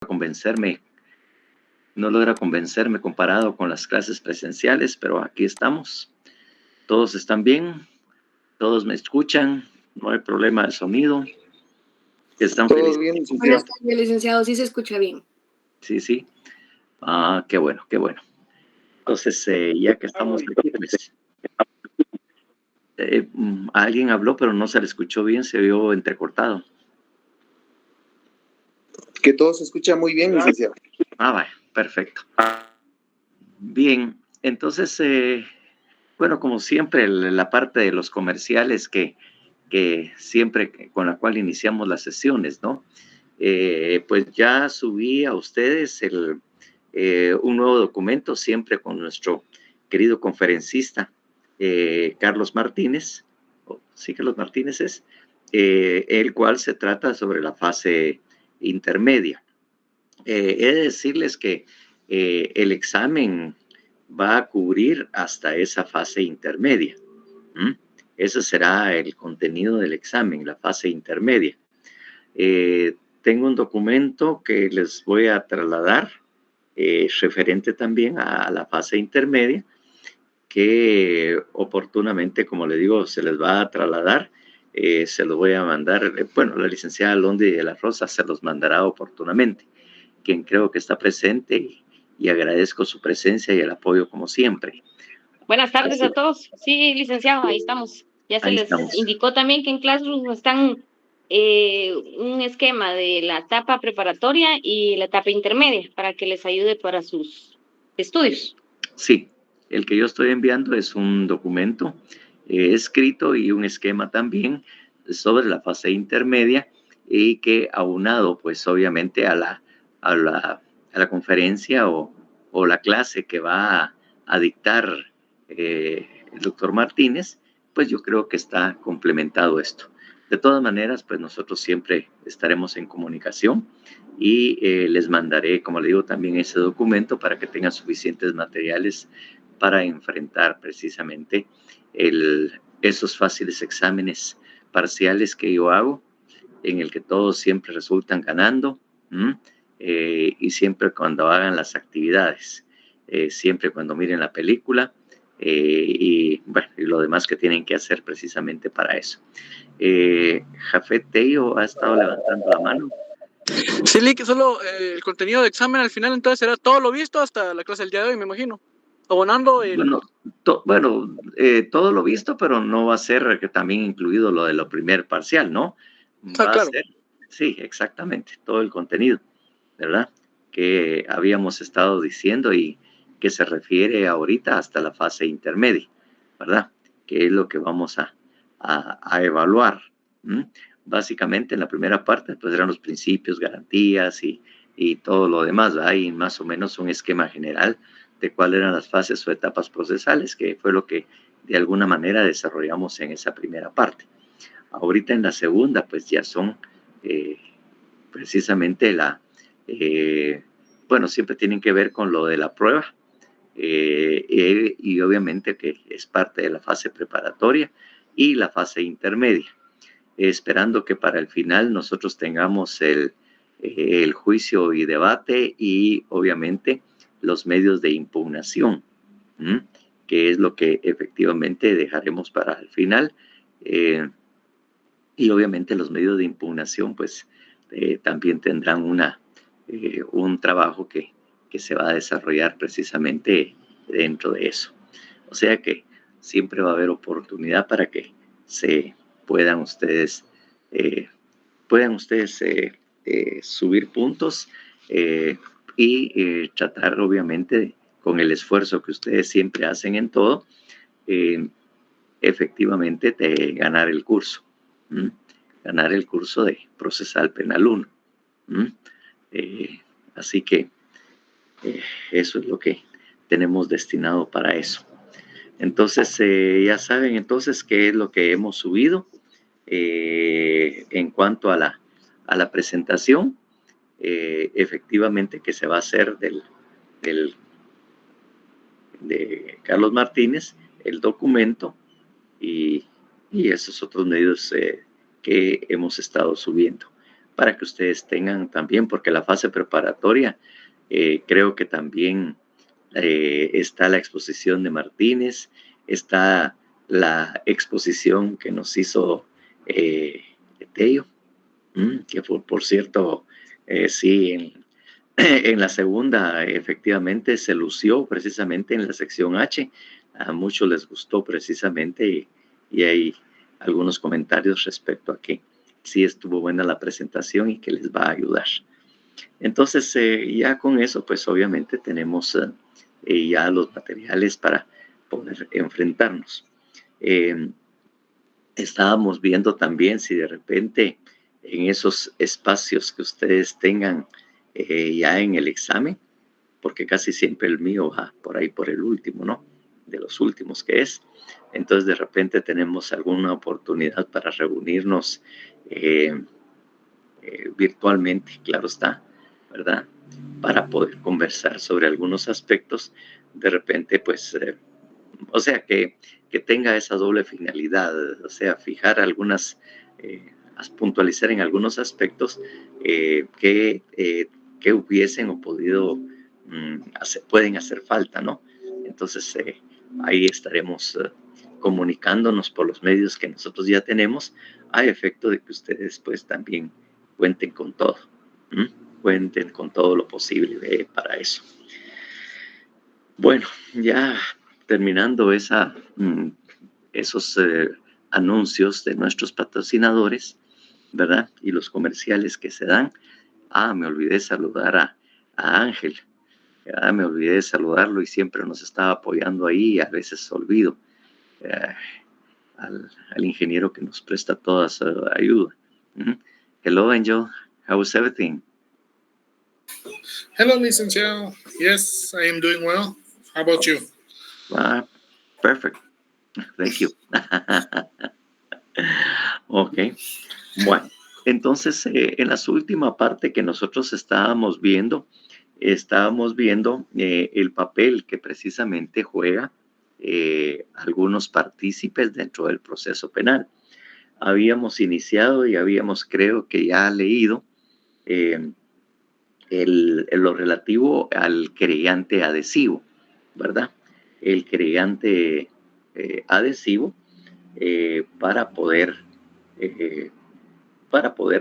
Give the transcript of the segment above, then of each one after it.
convencerme, no logra convencerme comparado con las clases presenciales, pero aquí estamos. Todos están bien, todos me escuchan, no hay problema de sonido. Están Todo felices. bien, licenciado. Buenas tardes, licenciado, sí se escucha bien. Sí. Ah, qué bueno. Entonces, ya que estamos aquí, pues, alguien habló, pero no se le escuchó bien, se vio entrecortado. Que todo se escucha muy bien, licenciado. Vaya, perfecto. Bien, entonces, bueno, como siempre, la parte de los comerciales que siempre con la cual iniciamos las sesiones, ¿no? Pues ya subí a ustedes un nuevo documento, siempre con nuestro querido conferencista, Carlos Martínez, sí, Carlos Martínez es, el cual se trata sobre la fase intermedia. He de decirles que el examen va a cubrir hasta esa fase intermedia. Ese será el contenido del examen, la fase intermedia. Tengo un documento que les voy a trasladar, referente también a la fase intermedia, que oportunamente, como le digo, se les va a trasladar. Se los voy a mandar, bueno, la licenciada Londi de la Rosa se los mandará oportunamente, quien creo que está presente, y agradezco su presencia y el apoyo como siempre. Buenas tardes a todos. Sí, licenciado, ahí estamos. Ya se les indicó también que en Classroom están un esquema de la etapa preparatoria y la etapa intermedia para que les ayude para sus estudios. Sí, el que yo estoy enviando es un documento escrito y un esquema también sobre la fase intermedia, y que aunado pues obviamente a la conferencia o la clase que va a dictar el doctor Martínez, pues yo creo que está complementado esto. De todas maneras, pues nosotros siempre estaremos en comunicación y les mandaré, como le digo, también ese documento para que tengan suficientes materiales para enfrentar precisamente esos fáciles exámenes parciales que yo hago, en el que todos siempre resultan ganando, y siempre cuando hagan las actividades, siempre cuando miren la película, y bueno, y lo demás que tienen que hacer precisamente para eso. Jafet Tello ha estado levantando la mano. Sí, Lick, solo el contenido de examen al final, entonces será todo lo visto hasta la clase del día de hoy, me imagino. Abonando el... Todo lo visto, pero no va a ser que también incluido lo de lo primer parcial, ¿no? Va a ser, sí, exactamente, todo el contenido, ¿verdad? Que habíamos estado diciendo y que se refiere ahorita hasta la fase intermedia, ¿verdad? Que es lo que vamos a evaluar. Básicamente en la primera parte pues eran los principios, garantías y todo lo demás. Hay más o menos un esquema general de cuáles eran las fases o etapas procesales, que fue lo que de alguna manera desarrollamos en esa primera parte. Ahorita en la segunda pues ya son precisamente bueno, siempre tienen que ver con lo de la prueba, y obviamente que es parte de la fase preparatoria y la fase intermedia, esperando que para el final nosotros tengamos el juicio y debate y obviamente los medios de impugnación, que es lo que efectivamente dejaremos para el final, y obviamente los medios de impugnación pues también tendrán un trabajo que se va a desarrollar precisamente dentro de eso. O sea que siempre va a haber oportunidad para que se puedan ustedes subir puntos, y tratar obviamente con el esfuerzo que ustedes siempre hacen en todo, efectivamente de ganar el curso. Ganar el curso de Procesal Penal 1. Así que eso es lo que tenemos destinado para eso. Entonces, ya saben entonces qué es lo que hemos subido en cuanto a la presentación, efectivamente que se va a hacer de Carlos Martínez, el documento y esos otros medios que hemos estado subiendo para que ustedes tengan también, porque la fase preparatoria, creo que también está la exposición de Martínez, está la exposición que nos hizo Tello, que por cierto, sí, en la segunda efectivamente se lució precisamente en la sección H. A muchos les gustó precisamente y hay algunos comentarios respecto a que sí estuvo buena la presentación y que les va a ayudar. Entonces, ya con eso, pues obviamente tenemos ya los materiales para poder enfrentarnos. Estábamos viendo también si de repente en esos espacios que ustedes tengan ya en el examen, porque casi siempre el mío va por ahí por el último, ¿no? De los últimos que es. Entonces, de repente tenemos alguna oportunidad para reunirnos virtualmente, claro está, ¿verdad? Para poder conversar sobre algunos aspectos. De repente, pues, o sea, que tenga esa doble finalidad, o sea, fijar algunas, puntualizar en algunos aspectos que hubiesen o podido pueden hacer falta, ¿no? Entonces, ahí estaremos comunicándonos por los medios que nosotros ya tenemos, a efecto de que ustedes pues también cuenten con todo, cuenten con todo lo posible para eso. Bueno, ya terminando esos anuncios de nuestros patrocinadores, ¿verdad? Y los comerciales que se dan. Me olvidé saludar a Ángel. Me olvidé de saludarlo y siempre nos estaba apoyando ahí y a veces olvido al ingeniero que nos presta toda su ayuda. Hello, Angel. How is everything? Hello, licenciado. Yes, I am doing well. How about you? Perfect. Thank you. Ok. Bueno, entonces en la última parte que nosotros estábamos viendo el papel que precisamente juega algunos partícipes dentro del proceso penal. Habíamos iniciado y habíamos, creo que ya leído lo relativo al querellante adhesivo, ¿verdad? El querellante adhesivo para poder,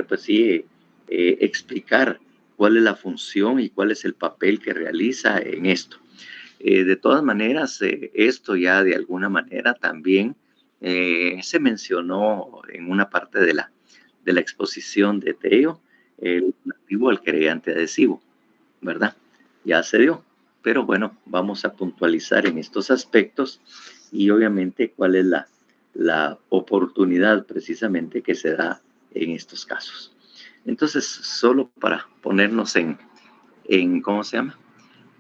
pues sí, explicar cuál es la función y cuál es el papel que realiza en esto. De todas maneras, esto ya de alguna manera también se mencionó en una parte de la exposición de Tello, el relativo al querellante adhesivo, ¿verdad? Ya se dio, pero bueno, vamos a puntualizar en estos aspectos y obviamente cuál es la oportunidad precisamente que se da en estos casos. Entonces, solo para ponernos en ¿cómo se llama?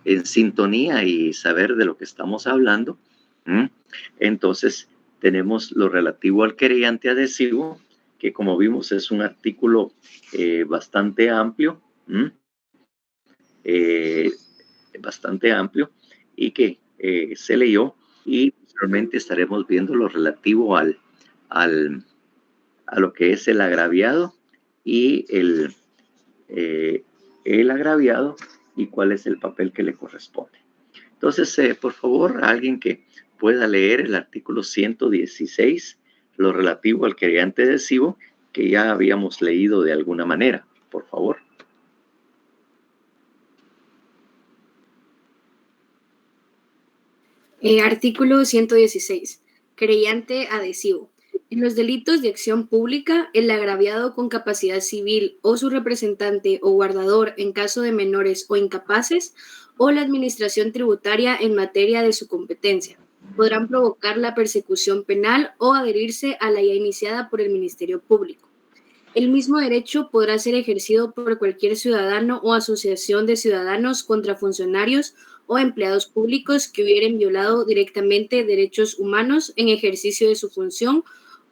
En sintonía y saber de lo que estamos hablando. Entonces, tenemos lo relativo al querellante adhesivo, que como vimos es un artículo bastante amplio, y que se leyó, y posteriormente estaremos viendo lo relativo a lo que es el agraviado y el agraviado y cuál es el papel que le corresponde. Entonces, por favor, alguien que pueda leer el artículo 116, lo relativo al querellante adhesivo, que ya habíamos leído de alguna manera, por favor. Artículo 116. Querellante adhesivo. En los delitos de acción pública, el agraviado con capacidad civil o su representante o guardador en caso de menores o incapaces, o la administración tributaria en materia de su competencia, podrán provocar la persecución penal o adherirse a la ya iniciada por el Ministerio Público. El mismo derecho podrá ser ejercido por cualquier ciudadano o asociación de ciudadanos contra funcionarios o empleados públicos que hubieren violado directamente derechos humanos en ejercicio de su función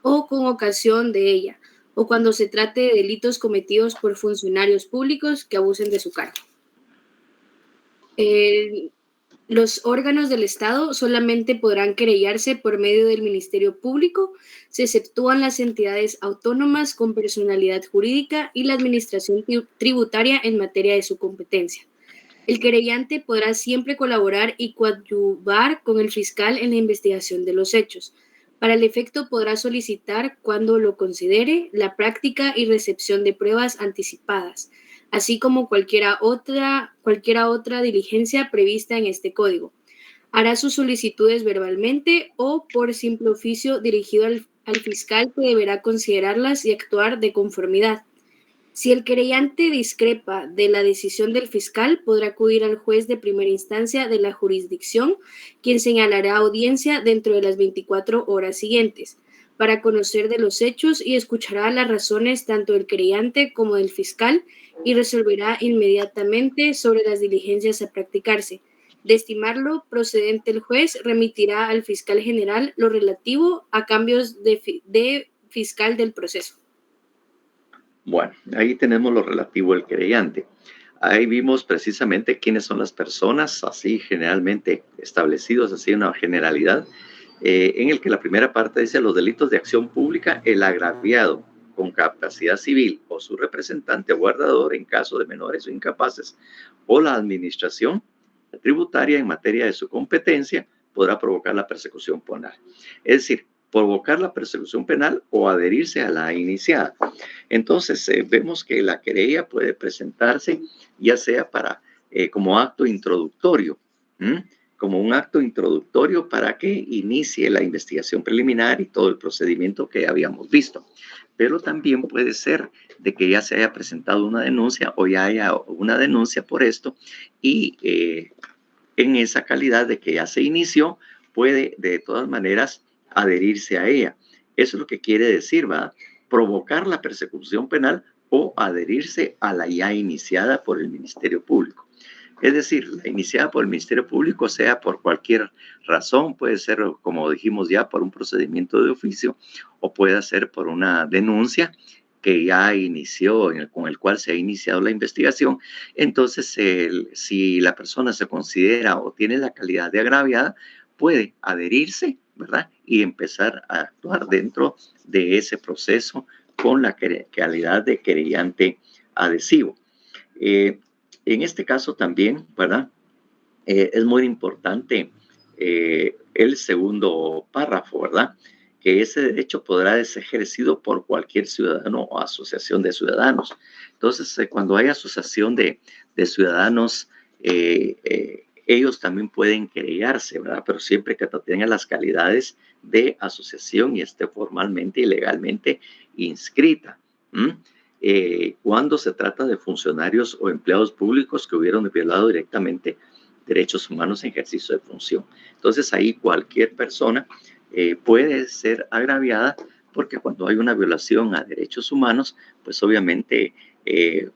o con ocasión de ella, o cuando se trate de delitos cometidos por funcionarios públicos que abusen de su cargo. Los órganos del Estado solamente podrán querellarse por medio del Ministerio Público, se exceptúan las entidades autónomas con personalidad jurídica y la administración tributaria en materia de su competencia. El querellante podrá siempre colaborar y coadyuvar con el fiscal en la investigación de los hechos. Para el efecto podrá solicitar, cuando lo considere, la práctica y recepción de pruebas anticipadas, así como cualquiera otra diligencia prevista en este código. Hará sus solicitudes verbalmente o por simple oficio dirigido al fiscal, que deberá considerarlas y actuar de conformidad. Si el querellante discrepa de la decisión del fiscal, podrá acudir al juez de primera instancia de la jurisdicción, quien señalará audiencia dentro de las 24 horas siguientes, para conocer de los hechos, y escuchará las razones tanto del querellante como del fiscal y resolverá inmediatamente sobre las diligencias a practicarse. De estimarlo procedente, el juez remitirá al fiscal general lo relativo a cambios de fiscal del proceso. Bueno, ahí tenemos lo relativo al querellante. Ahí vimos precisamente quiénes son las personas, así generalmente establecidos, así una generalidad, en el que la primera parte dice: los delitos de acción pública, el agraviado con capacidad civil o su representante o guardador en caso de menores o incapaces, o la administración tributaria en materia de su competencia, podrá provocar la persecución penal. Es decir, provocar la persecución penal o adherirse a la iniciada. Entonces, vemos que la querella puede presentarse ya sea para como acto introductorio, como un acto introductorio para que inicie la investigación preliminar y todo el procedimiento que habíamos visto. Pero también puede ser de que ya se haya presentado una denuncia o ya haya una denuncia por esto, y en esa calidad de que ya se inició, puede de todas maneras adherirse a ella. Eso es lo que quiere decir, ¿verdad? Provocar la persecución penal o adherirse a la ya iniciada por el Ministerio Público. Es decir, la iniciada por el Ministerio Público, sea por cualquier razón, puede ser, como dijimos ya, por un procedimiento de oficio, o puede ser por una denuncia que ya inició, con el cual se ha iniciado la investigación. Entonces, si la persona se considera o tiene la calidad de agraviada, puede adherirse, ¿verdad? Y empezar a actuar dentro de ese proceso con la calidad de querellante adhesivo. En este caso también, ¿verdad? Es muy importante el segundo párrafo, ¿verdad? Que ese derecho podrá ser ejercido por cualquier ciudadano o asociación de ciudadanos. Entonces, cuando hay asociación de ciudadanos, ellos también pueden querellarse, ¿verdad? Pero siempre que tengan las calidades de asociación y esté formalmente y legalmente inscrita. Cuando se trata de funcionarios o empleados públicos que hubieron violado directamente derechos humanos en ejercicio de función. Entonces, ahí cualquier persona puede ser agraviada, porque cuando hay una violación a derechos humanos, pues obviamente,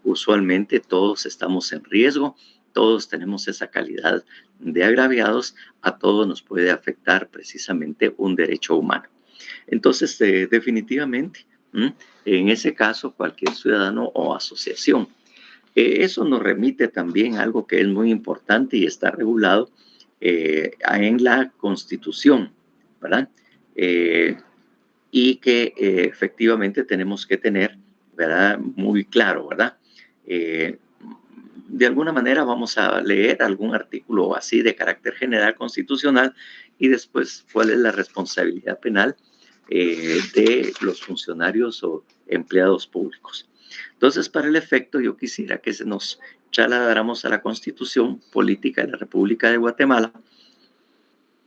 usualmente todos estamos en riesgo, todos tenemos esa calidad de agraviados, a todos nos puede afectar precisamente un derecho humano. Entonces, definitivamente, en ese caso, cualquier ciudadano o asociación. Eso nos remite también a algo que es muy importante y está regulado en la Constitución, ¿verdad? Y que efectivamente tenemos que tener, ¿verdad? Muy claro, ¿verdad? De alguna manera vamos a leer algún artículo así de carácter general constitucional y después cuál es la responsabilidad penal de los funcionarios o empleados públicos. Entonces, para el efecto, yo quisiera que nos trasladáramos a la Constitución Política de la República de Guatemala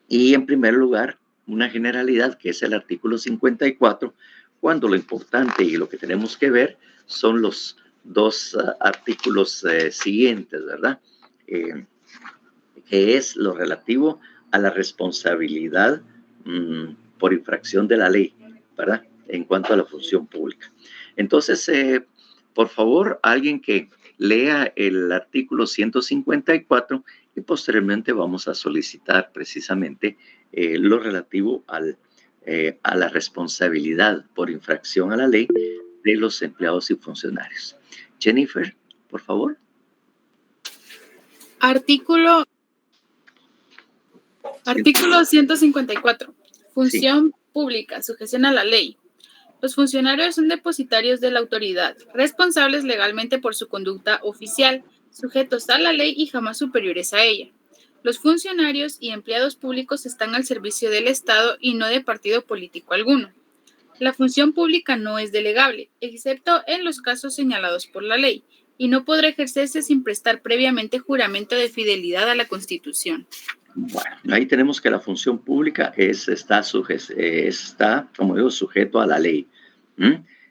y, en primer lugar, una generalidad que es el artículo 54, cuando lo importante y lo que tenemos que ver son los dos artículos siguientes, ¿verdad? Que es lo relativo a la responsabilidad por infracción de la ley, ¿verdad? En cuanto a la función pública. Entonces, por favor, alguien que lea el artículo 154 y posteriormente vamos a solicitar precisamente lo relativo a la responsabilidad por infracción a la ley de los empleados y funcionarios. Jennifer, por favor. Artículo Artículo 154. Función pública, sujeción a la ley. Los funcionarios son depositarios de la autoridad, responsables legalmente por su conducta oficial, sujetos a la ley y jamás superiores a ella. Los funcionarios y empleados públicos están al servicio del Estado y no de partido político alguno. La función pública no es delegable, excepto en los casos señalados por la ley, y no podrá ejercerse sin prestar previamente juramento de fidelidad a la Constitución. Bueno, ahí tenemos que la función pública está, como digo, sujeto a la ley.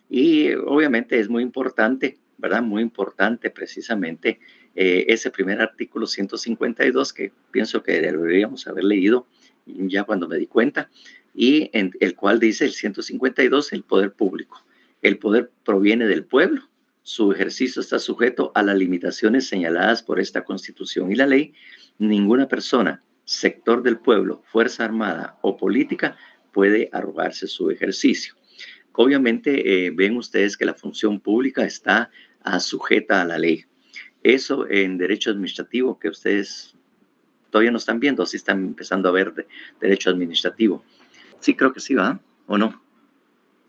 Y obviamente es muy importante, ¿verdad? Muy importante precisamente ese primer artículo 152 que pienso que deberíamos haber leído ya cuando me di cuenta, y en el cual dice el 152, el poder público. El poder proviene del pueblo. Su ejercicio está sujeto a las limitaciones señaladas por esta Constitución y la ley. Ninguna persona, sector del pueblo, fuerza armada o política puede arrogarse su ejercicio. Obviamente ven ustedes que la función pública está sujeta a la ley. Eso en derecho administrativo, que ustedes todavía no están viendo, sí están empezando a ver derecho administrativo. Sí, creo que sí, ¿va? ¿O no?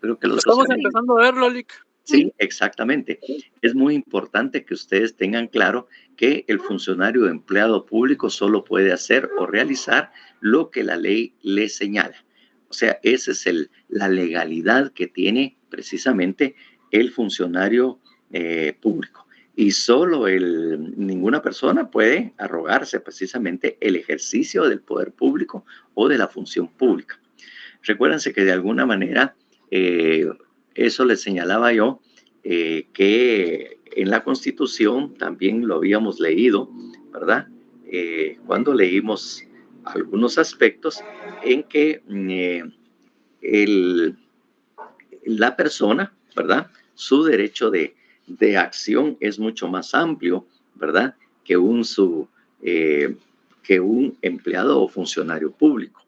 Creo que estamos empezando a verlo, Lick. Sí, exactamente. Es muy importante que ustedes tengan claro que el funcionario o empleado público solo puede hacer o realizar lo que la ley le señala. O sea, esa es la legalidad que tiene precisamente el funcionario público. Y solo ninguna persona puede arrogarse precisamente el ejercicio del poder público o de la función pública. Recuérdense que de alguna manera, eso les señalaba yo, que en la Constitución también lo habíamos leído, ¿verdad? Cuando leímos algunos aspectos en que la persona, ¿verdad? Su derecho de acción es mucho más amplio, ¿verdad? Que un empleado o funcionario público.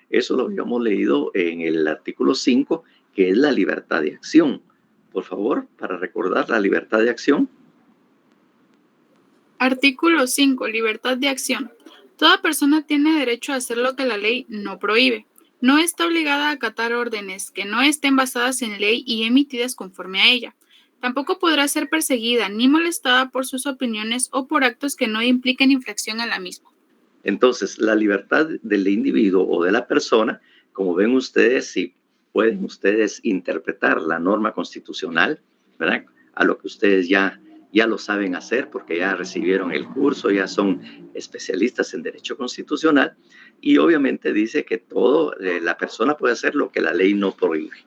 Eso lo habíamos leído en el artículo 5, que es la libertad de acción. Por favor, para recordar la libertad de acción. Artículo 5. Libertad de acción. Toda persona tiene derecho a hacer lo que la ley no prohíbe. No está obligada a acatar órdenes que no estén basadas en ley y emitidas conforme a ella. Tampoco podrá ser perseguida ni molestada por sus opiniones o por actos que no impliquen infracción a la misma. Entonces, la libertad del individuo o de la persona, como ven ustedes, si pueden ustedes interpretar la norma constitucional, ¿verdad? A lo que ustedes ya lo saben hacer porque ya recibieron el curso, ya son especialistas en derecho constitucional, y obviamente dice que la persona puede hacer lo que la ley no prohíbe.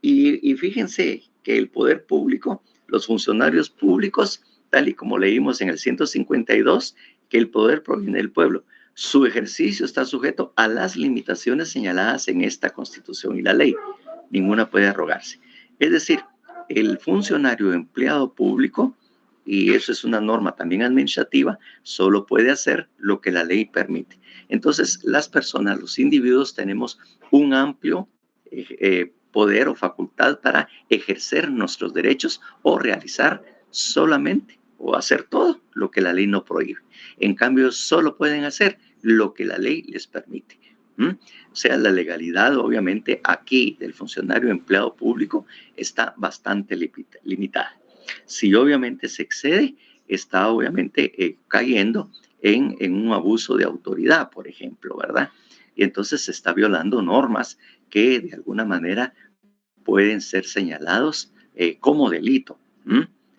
Y fíjense que el poder público, los funcionarios públicos, tal y como leímos en el 152, que el poder proviene del pueblo. Su ejercicio está sujeto a las limitaciones señaladas en esta Constitución y la ley. Ninguna puede arrogarse. Es decir, el funcionario empleado público, y eso es una norma también administrativa, solo puede hacer lo que la ley permite. Entonces, las personas, los individuos, tenemos un amplio poder o facultad para ejercer nuestros derechos o realizar solamente o hacer todo lo que la ley no prohíbe. En cambio, solo pueden hacer lo que la ley les permite. O sea, la legalidad, obviamente, aquí del funcionario empleado público está bastante limitada. Si obviamente se excede, está obviamente cayendo en un abuso de autoridad, por ejemplo, ¿verdad? Y entonces se está violando normas que de alguna manera pueden ser señalados como delito.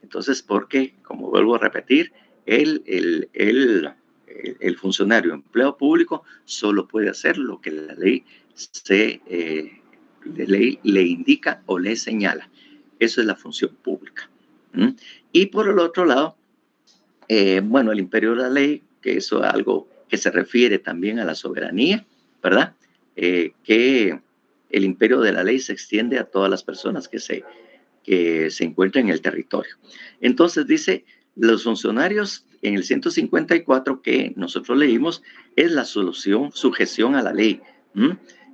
Entonces, porque, como vuelvo a repetir, el funcionario empleado público solo puede hacer lo que la ley le indica o le señala. Eso es la función pública. Y por el otro lado, el imperio de la ley, que eso es algo que se refiere también a la soberanía, ¿verdad? Que el imperio de la ley se extiende a todas las personas que se encuentran en el territorio. Entonces dice, los funcionarios en el 154 que nosotros leímos es la sujeción a la ley.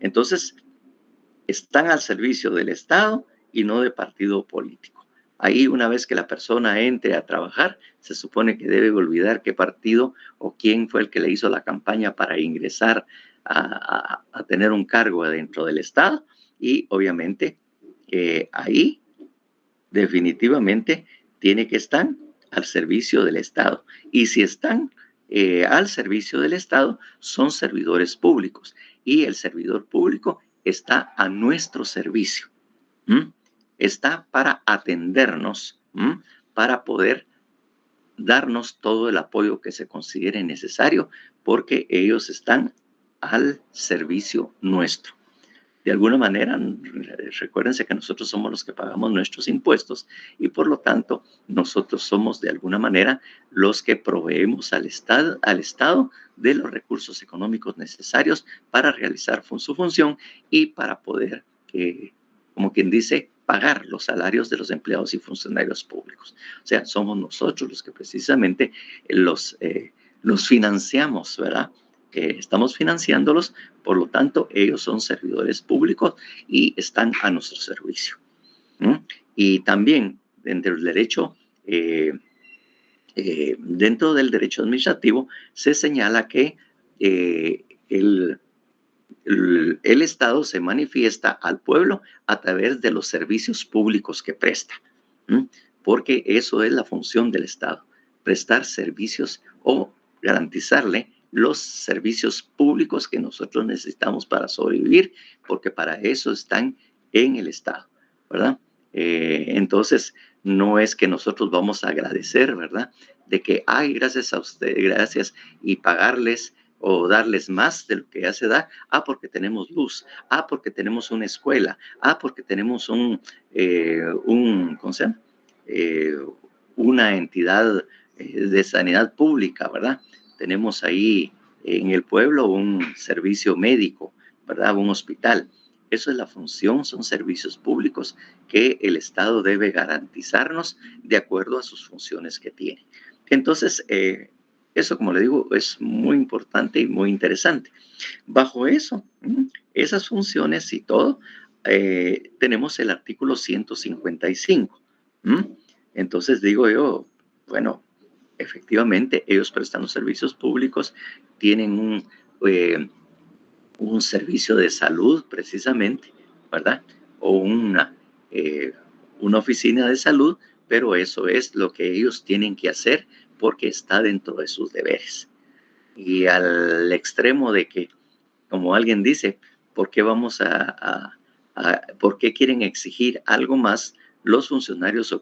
Entonces, están al servicio del Estado y no de partido político. Ahí, una vez que la persona entre a trabajar, se supone que debe olvidar qué partido o quién fue el que le hizo la campaña para ingresar a tener un cargo dentro del Estado. Y obviamente ahí definitivamente tiene que estar al servicio del Estado. Y si están al servicio del Estado, son servidores públicos. Y el servidor público está a nuestro servicio. Está para atendernos, para poder darnos todo el apoyo que se considere necesario, porque ellos están al servicio nuestro. De alguna manera, recuérdense que nosotros somos los que pagamos nuestros impuestos y por lo tanto nosotros somos de alguna manera los que proveemos al Estado de los recursos económicos necesarios para realizar su función y para poder, como quien dice, pagar los salarios de los empleados y funcionarios públicos. O sea, somos nosotros los que precisamente los financiamos, ¿verdad? Estamos financiándolos, por lo tanto, ellos son servidores públicos y están a nuestro servicio. Y también dentro del derecho administrativo se señala que el Estado se manifiesta al pueblo a través de los servicios públicos que presta, porque eso es la función del Estado, prestar servicios o garantizarle los servicios públicos que nosotros necesitamos para sobrevivir, porque para eso están en el Estado, ¿verdad? Entonces, no es que nosotros vamos a agradecer, ¿verdad? De que, ay, gracias a usted, gracias, y pagarles o darles más de lo que ya se da, porque tenemos luz, porque tenemos una escuela, porque tenemos ¿cómo se llama? Una entidad de sanidad pública, ¿verdad? Tenemos ahí en el pueblo un servicio médico, ¿verdad? Un hospital. Eso es la función, son servicios públicos que el Estado debe garantizarnos de acuerdo a sus funciones que tiene. Entonces, eso, como le digo, es muy importante y muy interesante. Bajo eso, esas funciones y todo, tenemos el artículo 155. Entonces, digo yo, bueno, efectivamente, ellos prestan los servicios públicos, tienen un servicio de salud, precisamente, ¿verdad? O una oficina de salud, pero eso es lo que ellos tienen que hacer porque está dentro de sus deberes. Y al extremo de que, como alguien dice, ¿por qué por qué quieren exigir algo más los funcionarios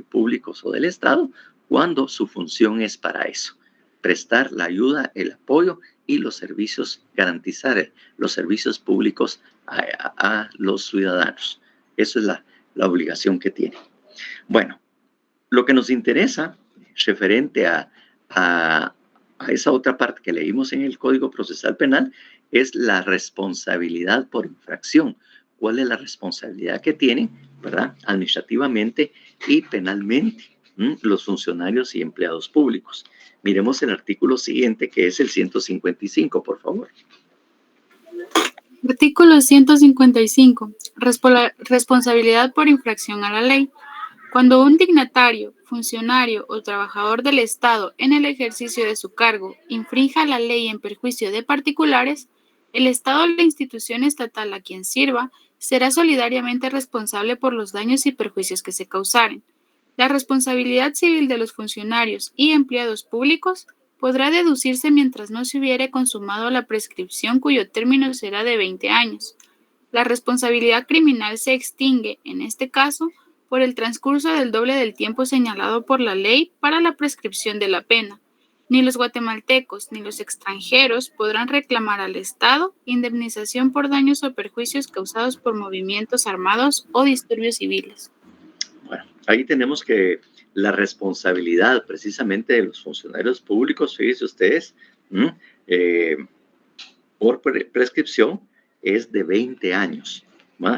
públicos o del Estado cuando su función es para eso? Prestar la ayuda, el apoyo y los servicios, garantizar los servicios públicos a los ciudadanos. Eso es la obligación que tienen. Bueno, lo que nos interesa referente a esa otra parte que leímos en el Código Procesal Penal es la responsabilidad por infracción. ¿Cuál es la responsabilidad que tienen, ¿verdad? Administrativamente y penalmente los funcionarios y empleados públicos? Miremos el artículo siguiente, que es el 155, por favor. Artículo 155. Responsabilidad por infracción a la ley. Cuando un dignatario, funcionario o trabajador del Estado en el ejercicio de su cargo infrinja la ley en perjuicio de particulares, el Estado o la institución estatal a quien sirva será solidariamente responsable por los daños y perjuicios que se causaren. La responsabilidad civil de los funcionarios y empleados públicos podrá deducirse mientras no se hubiere consumado la prescripción, cuyo término será de 20 años. La responsabilidad criminal se extingue, en este caso, por el transcurso del doble del tiempo señalado por la ley para la prescripción de la pena. Ni los guatemaltecos ni los extranjeros podrán reclamar al Estado indemnización por daños o perjuicios causados por movimientos armados o disturbios civiles. Bueno, ahí tenemos que la responsabilidad precisamente de los funcionarios públicos, fíjense ustedes, por prescripción es de 20 años.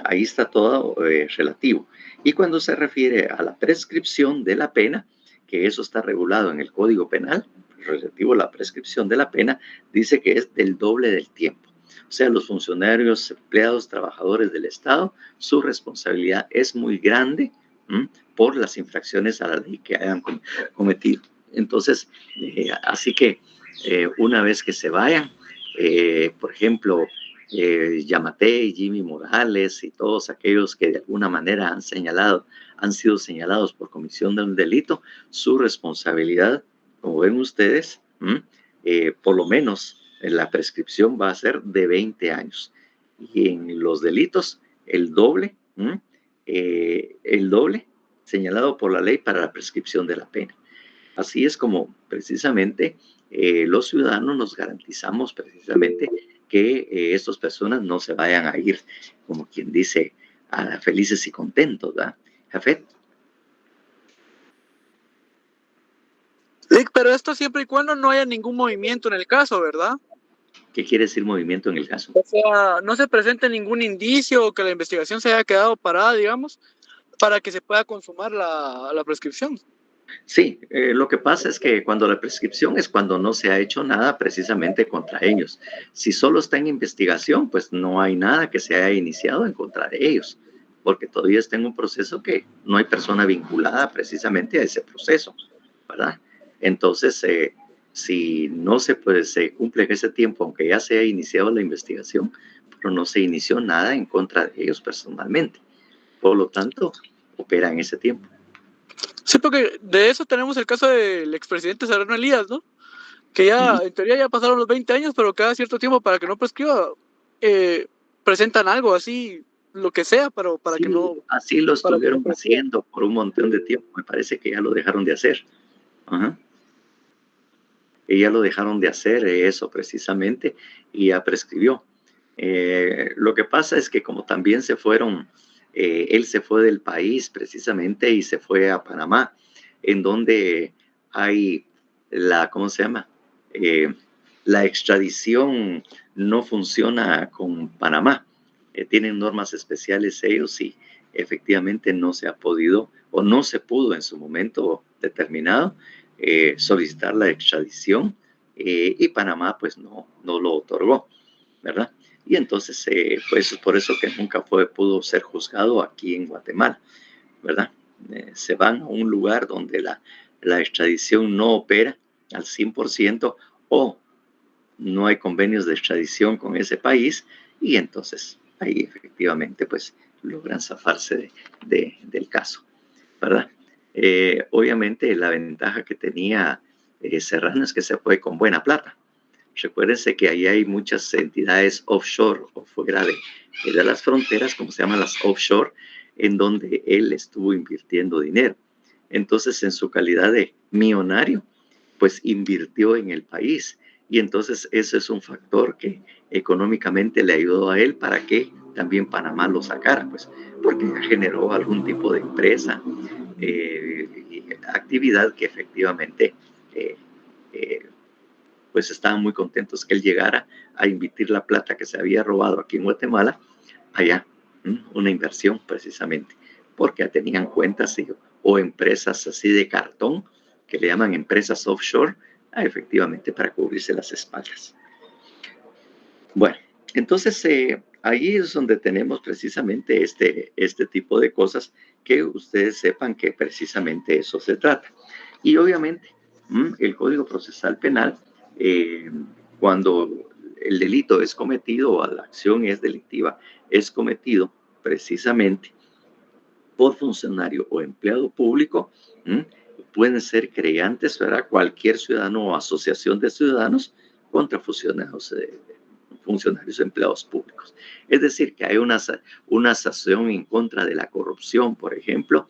Ahí está todo relativo. Y cuando se refiere a la prescripción de la pena, que eso está regulado en el Código Penal, relativo a la prescripción de la pena, dice que es del doble del tiempo. O sea, los funcionarios, empleados, trabajadores del Estado, su responsabilidad es muy grande por las infracciones a la ley que hayan cometido. Entonces, así que una vez que se vayan, por ejemplo, Yamatei, Jimmy Morales y todos aquellos que de alguna manera han sido señalados por comisión de un delito, su responsabilidad, como ven ustedes, por lo menos la prescripción va a ser de 20 años. Y en los delitos, el doble señalado por la ley para la prescripción de la pena. Así es como precisamente los ciudadanos nos garantizamos precisamente que estas personas no se vayan a ir, como quien dice, felices y contentos, ¿verdad? Jafet. Pero esto siempre y cuando no haya ningún movimiento en el caso, ¿verdad? ¿Qué quiere decir movimiento en el caso? O sea, no se presente ningún indicio o que la investigación se haya quedado parada, digamos, para que se pueda consumar la prescripción. Sí, lo que pasa es que cuando la prescripción es cuando no se ha hecho nada precisamente contra ellos. Si solo está en investigación, pues no hay nada que se haya iniciado en contra de ellos, porque todavía está en un proceso que no hay persona vinculada precisamente a ese proceso, ¿verdad? Entonces, si no se cumple en ese tiempo, aunque ya se haya iniciado la investigación, pero no se inició nada en contra de ellos personalmente. Por lo tanto, opera en ese tiempo. Sí, porque de eso tenemos el caso del expresidente Serrano Elías, ¿no? Que ya, en teoría ya pasaron los 20 años, pero cada cierto tiempo para que no prescriba, presentan algo así, lo que sea, pero para sí, que no... Así lo estuvieron haciendo por un montón de tiempo. Me parece que ya lo dejaron de hacer. Ajá. Y ya lo dejaron de hacer eso precisamente y ya prescribió. Lo que pasa es que como también se fueron, él se fue del país precisamente y se fue a Panamá, en donde hay ¿cómo se llama? La extradición no funciona con Panamá. Tienen normas especiales ellos y efectivamente no se ha podido o no se pudo en su momento determinado solicitar la extradición y Panamá pues no lo otorgó, ¿verdad? Y entonces pues por eso que nunca pudo ser juzgado aquí en Guatemala, ¿verdad? Se van a un lugar donde la extradición no opera al 100% o no hay convenios de extradición con ese país y entonces ahí efectivamente pues logran zafarse del caso, ¿verdad? Obviamente la ventaja que tenía Serrano es que se fue con buena plata. Recuérdense que ahí hay muchas entidades offshore o fuera de las fronteras, como se llaman las offshore, en donde él estuvo invirtiendo dinero. Entonces, en su calidad de millonario, pues invirtió en el país. Y entonces ese es un factor que económicamente le ayudó a él para que también Panamá lo sacara, pues, porque generó algún tipo de empresa, actividad que efectivamente pues estaban muy contentos que él llegara a invertir la plata que se había robado aquí en Guatemala allá, una inversión precisamente, porque tenían cuentas o empresas así de cartón, que le llaman empresas offshore, efectivamente para cubrirse las espaldas. Bueno, entonces ahí es donde tenemos precisamente este tipo de cosas que ustedes sepan que precisamente eso se trata. Y obviamente el Código Procesal Penal, cuando el delito es cometido o la acción es delictiva, es cometido precisamente por funcionario o empleado público, pueden ser creantes, ¿verdad? Cualquier ciudadano o asociación de ciudadanos contra funcionarios o empleados públicos. Es decir, que hay una sanción en contra de la corrupción, por ejemplo,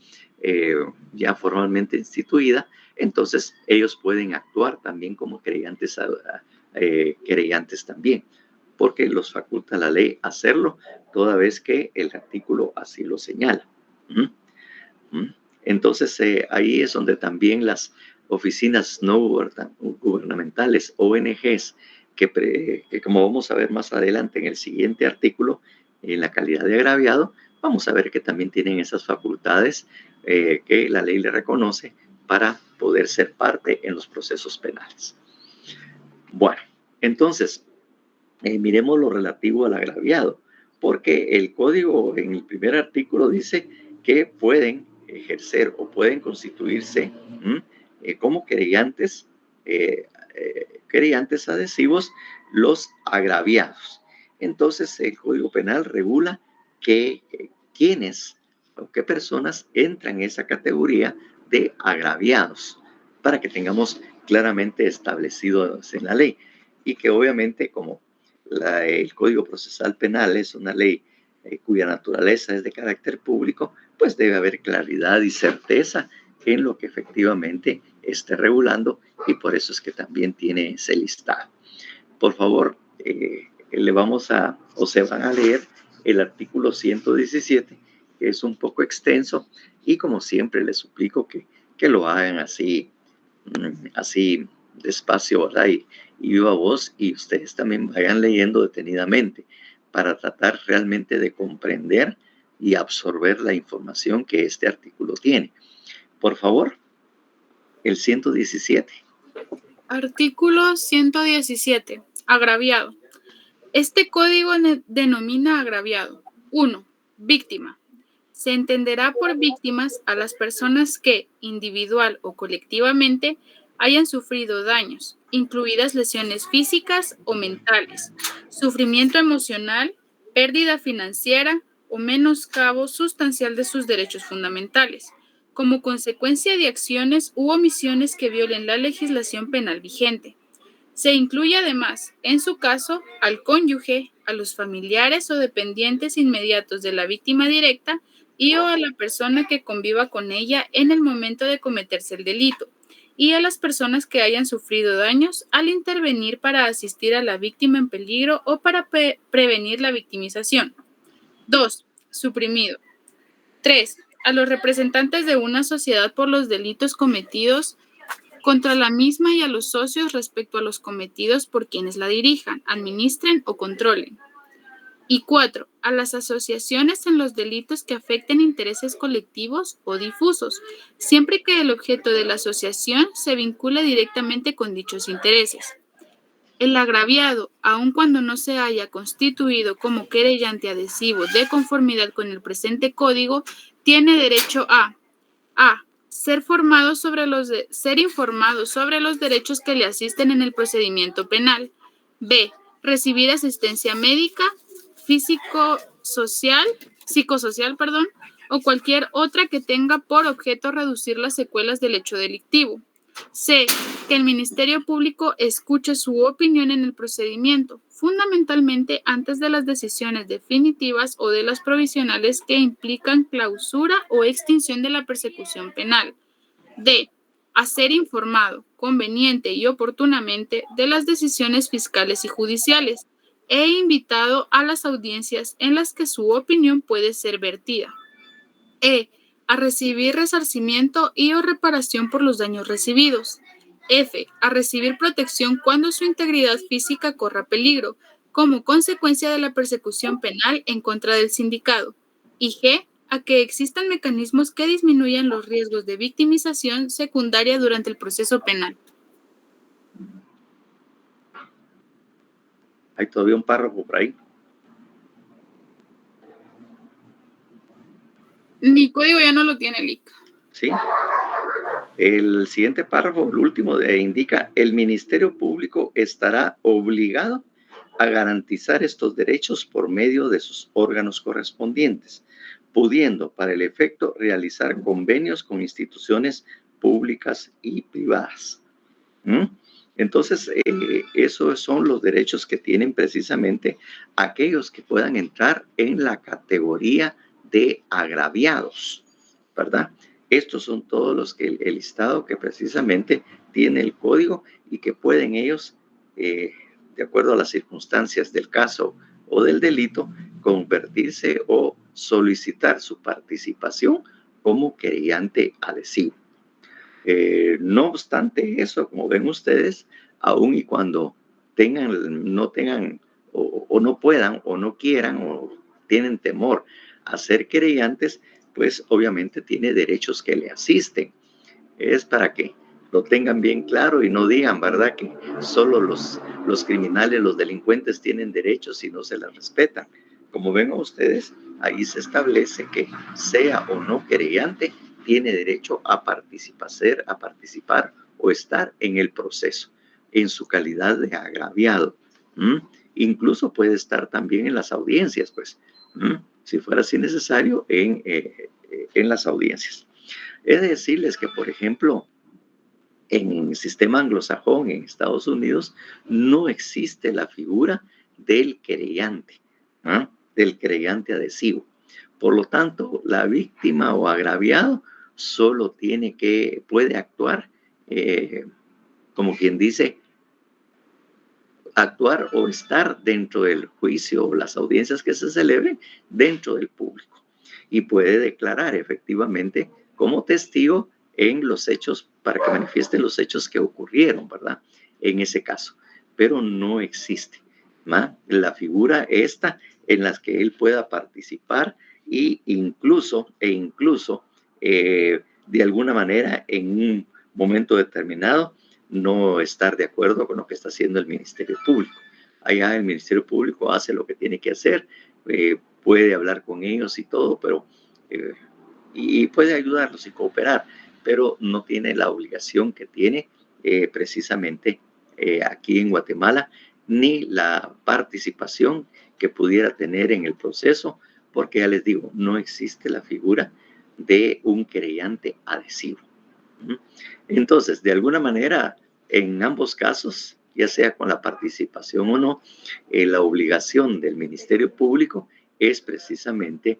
ya formalmente instituida, entonces ellos pueden actuar también como creyentes también, porque los faculta la ley hacerlo toda vez que el artículo así lo señala. Entonces ahí es donde también las oficinas no gubernamentales, ONGs, que como vamos a ver más adelante en el siguiente artículo, en la calidad de agraviado, vamos a ver que también tienen esas facultades que la ley le reconoce para poder ser parte en los procesos penales. Bueno, entonces, miremos lo relativo al agraviado, porque el código en el primer artículo dice que pueden ejercer o pueden constituirse como querellantes adhesivos los agraviados. Entonces, el Código Penal regula que quiénes o qué personas entran en esa categoría de agraviados, para que tengamos claramente establecidos en la ley, y que obviamente como el Código Procesal Penal es una ley cuya naturaleza es de carácter público, pues debe haber claridad y certeza en lo que efectivamente esté regulando, y por eso es que también tiene ese listado. Por favor, se van a leer el artículo 117, que es un poco extenso, y como siempre les suplico que lo hagan así despacio, ¿verdad? Y viva voz, y ustedes también vayan leyendo detenidamente para tratar realmente de comprender y absorber la información que este artículo tiene. Por favor, el 117. Artículo 117. Agraviado. Este código denomina agraviado. 1. Víctima. Se entenderá por víctimas a las personas que, individual o colectivamente, hayan sufrido daños, incluidas lesiones físicas o mentales, sufrimiento emocional, pérdida financiera o menoscabo sustancial de sus derechos fundamentales, como consecuencia de acciones u omisiones que violen la legislación penal vigente. Se incluye además, en su caso, al cónyuge, a los familiares o dependientes inmediatos de la víctima directa y o a la persona que conviva con ella en el momento de cometerse el delito, y a las personas que hayan sufrido daños al intervenir para asistir a la víctima en peligro o para prevenir la victimización. 2. Suprimido. 3. A los representantes de una sociedad por los delitos cometidos contra la misma y a los socios respecto a los cometidos por quienes la dirijan, administren o controlen. Y 4. A las asociaciones en los delitos que afecten intereses colectivos o difusos, siempre que el objeto de la asociación se vincule directamente con dichos intereses. El agraviado, aun cuando no se haya constituido como querellante adhesivo de conformidad con el presente código, tiene derecho a ser informado sobre los derechos que le asisten en el procedimiento penal. B. Recibir asistencia médica, psicosocial, o cualquier otra que tenga por objeto reducir las secuelas del hecho delictivo. C. Que el Ministerio Público escuche su opinión en el procedimiento, fundamentalmente antes de las decisiones definitivas o de las provisionales que implican clausura o extinción de la persecución penal. D. A ser informado, conveniente y oportunamente, de las decisiones fiscales y judiciales, e invitado a las audiencias en las que su opinión puede ser vertida. E. A recibir resarcimiento y o reparación por los daños recibidos. F. A recibir protección cuando su integridad física corra peligro, como consecuencia de la persecución penal en contra del sindicado. Y G. A que existan mecanismos que disminuyan los riesgos de victimización secundaria durante el proceso penal. Hay todavía un párrafo por ahí. Mi código ya no lo tiene, Lic. Sí. El siguiente párrafo, el último, indica: el Ministerio Público estará obligado a garantizar estos derechos por medio de sus órganos correspondientes, pudiendo para el efecto realizar convenios con instituciones públicas y privadas. Entonces, esos son los derechos que tienen precisamente aquellos que puedan entrar en la categoría de agraviados, ¿verdad? Estos son todos los que el listado que precisamente tiene el código, y que pueden ellos, de acuerdo a las circunstancias del caso o del delito, convertirse o solicitar su participación como querellante adhesivo. No obstante eso, como ven ustedes, aun y cuando no tengan o no puedan o no quieran o tienen temor a ser querellantes, pues obviamente tiene derechos que le asisten. Es para que lo tengan bien claro y no digan, ¿verdad?, que solo los criminales, los delincuentes tienen derechos y no se les respetan. Como ven ustedes, ahí se establece que sea o no querellante, tiene derecho a participar o estar en el proceso en su calidad de agraviado. Incluso puede estar también en las audiencias, pues, si fuera así necesario, en las audiencias. He de decirles que, por ejemplo, en el sistema anglosajón en Estados Unidos no existe la figura del querellante, del querellante adhesivo. Por lo tanto, la víctima o agraviado solo puede actuar, como quien dice, actuar o estar dentro del juicio o las audiencias que se celebren dentro del público, y puede declarar efectivamente como testigo en los hechos, para que manifiesten los hechos que ocurrieron, ¿verdad? En ese caso. Pero no existe la figura esta en la que él pueda participar e incluso de alguna manera en un momento determinado no estar de acuerdo con lo que está haciendo el Ministerio Público. Allá el Ministerio Público hace lo que tiene que hacer, puede hablar con ellos y todo, pero y puede ayudarlos y cooperar, pero no tiene la obligación que tiene precisamente aquí en Guatemala, ni la participación que pudiera tener en el proceso, porque ya les digo, no existe la figura de un querellante adhesivo. Entonces, de alguna manera, en ambos casos, ya sea con la participación o no, la obligación del Ministerio Público es precisamente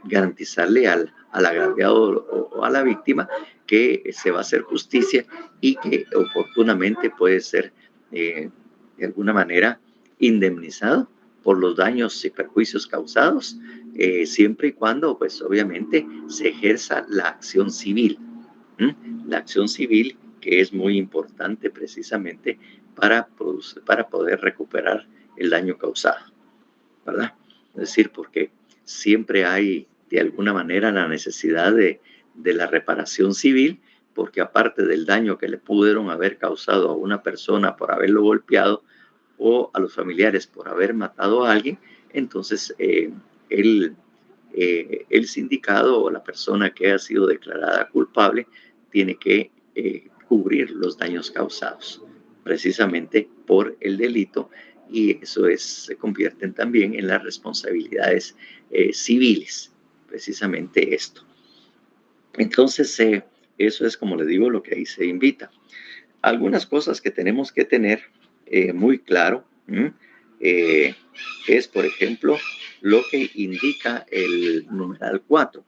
garantizarle al agraviado o a la víctima que se va a hacer justicia y que oportunamente puede ser de alguna manera indemnizado por los daños y perjuicios causados, siempre y cuando, pues obviamente, se ejerza la acción civil. La acción civil, que es muy importante precisamente para poder recuperar el daño causado, ¿verdad? Es decir, porque siempre hay de alguna manera la necesidad de la reparación civil, porque aparte del daño que le pudieron haber causado a una persona por haberlo golpeado o a los familiares por haber matado a alguien, entonces el sindicato o la persona que ha sido declarada culpable tiene que cubrir los daños causados precisamente por el delito, y eso se convierten también en las responsabilidades civiles, precisamente esto. Entonces, eso es, como le digo, lo que ahí se invita. Algunas cosas que tenemos que tener muy claro es, por ejemplo, lo que indica el numeral 4.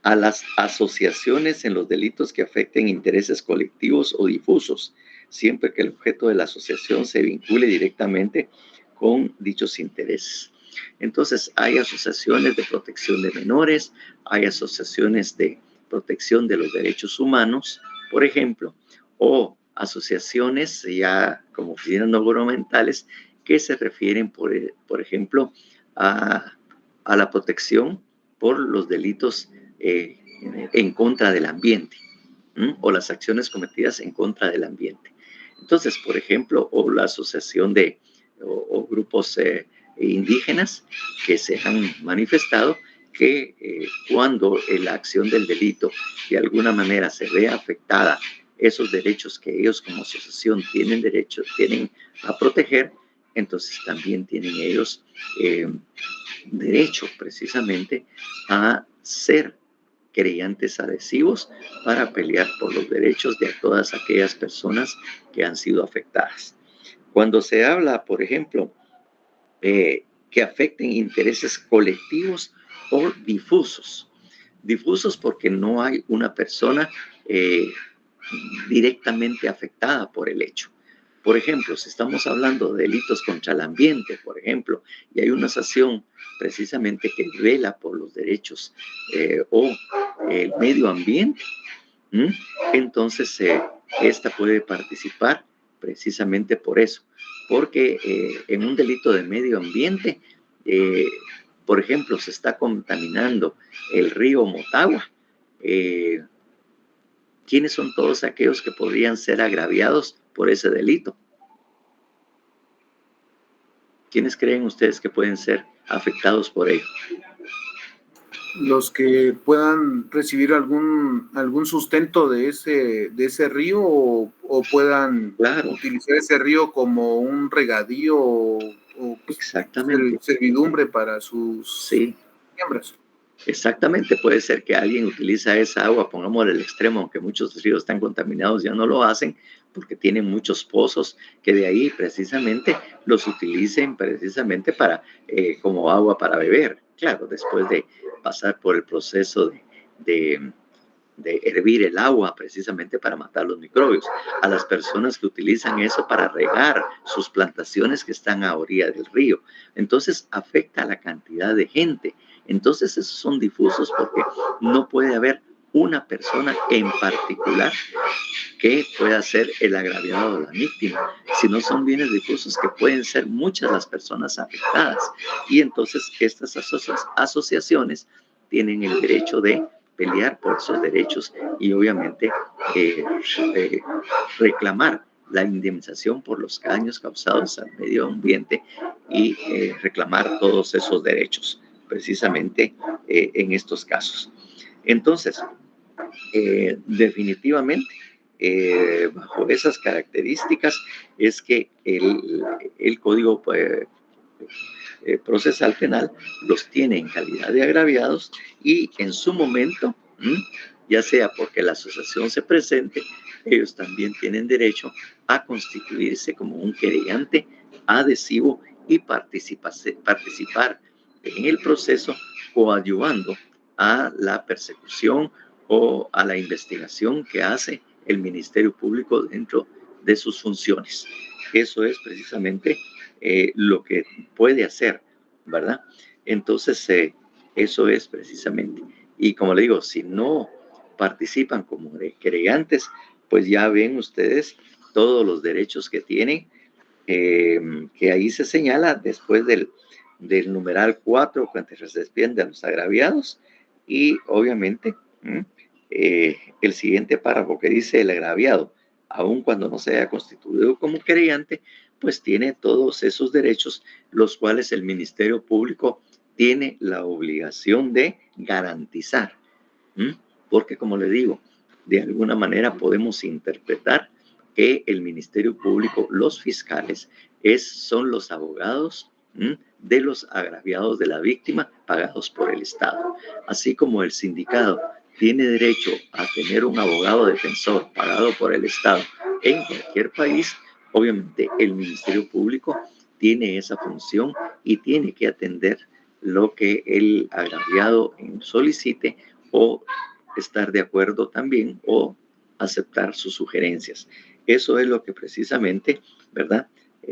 A las asociaciones en los delitos que afecten intereses colectivos o difusos, siempre que el objeto de la asociación se vincule directamente con dichos intereses. Entonces, hay asociaciones de protección de menores, hay asociaciones de protección de los derechos humanos, por ejemplo, o asociaciones ya como oficinas no gubernamentales que se refieren, por ejemplo, a la protección por los delitos en contra del ambiente, o las acciones cometidas en contra del ambiente. Entonces, por ejemplo, o la asociación o grupos indígenas que se han manifestado que cuando la acción del delito de alguna manera se ve afectada, esos derechos que ellos como asociación tienen a proteger, entonces también tienen ellos derecho precisamente a ser querellantes adhesivos para pelear por los derechos de todas aquellas personas que han sido afectadas. Cuando se habla, por ejemplo, que afecten intereses colectivos o difusos porque no hay una persona directamente afectada por el hecho. Por ejemplo, si estamos hablando de delitos contra el ambiente, por ejemplo, y hay una asociación precisamente que vela por los derechos o el medio ambiente, entonces esta puede participar precisamente por eso, porque en un delito de medio ambiente, por ejemplo, se está contaminando el río Motagua. ¿Quiénes son todos aquellos que podrían ser agraviados por ese delito? ¿Quiénes creen ustedes que pueden ser afectados por ello? los que puedan recibir algún sustento de ese río o puedan utilizar ese río como un regadío o exactamente, servidumbre para sus miembros. Exactamente, puede ser que alguien utiliza esa agua, pongamos el extremo, aunque muchos ríos están contaminados, ya no lo hacen porque tienen muchos pozos que de ahí precisamente los utilicen precisamente para como agua para beber. Claro, después de pasar por el proceso de hervir el agua precisamente para matar los microbios. A las personas que utilizan eso para regar sus plantaciones que están a orilla del río. Entonces afecta a la cantidad de gente. Entonces esos son difusos porque no puede haber una persona en particular que pueda ser el agraviado o la víctima, sino son bienes difusos que pueden ser muchas las personas afectadas. Y entonces estas asociaciones tienen el derecho de pelear por esos derechos y obviamente reclamar la indemnización por los daños causados al medio ambiente y reclamar todos esos derechos precisamente en estos casos. Entonces, definitivamente, bajo esas características es que el Código Procesal Penal los tiene en calidad de agraviados y en su momento, ya sea porque la asociación se presente, ellos también tienen derecho a constituirse como un querellante adhesivo y participar en el proceso coadyuvando a la persecución o a la investigación que hace el Ministerio Público dentro de sus funciones. Eso es precisamente lo que puede hacer, ¿verdad? Entonces, eso es precisamente. Y como le digo, si no participan como querellantes, pues ya ven ustedes todos los derechos que tienen, que ahí se señala después del numeral 4, cuando se despiden de los agraviados, y obviamente el siguiente párrafo que dice el agraviado, aun cuando no se haya constituido como querellante, pues tiene todos esos derechos, los cuales el Ministerio Público tiene la obligación de garantizar. Porque, como le digo, de alguna manera podemos interpretar que el Ministerio Público, los fiscales, son los abogados de los agraviados de la víctima pagados por el Estado. Así como el sindicato tiene derecho a tener un abogado defensor pagado por el Estado en cualquier país, obviamente el Ministerio Público tiene esa función y tiene que atender lo que el agraviado solicite o estar de acuerdo también o aceptar sus sugerencias. Eso es lo que precisamente, ¿verdad?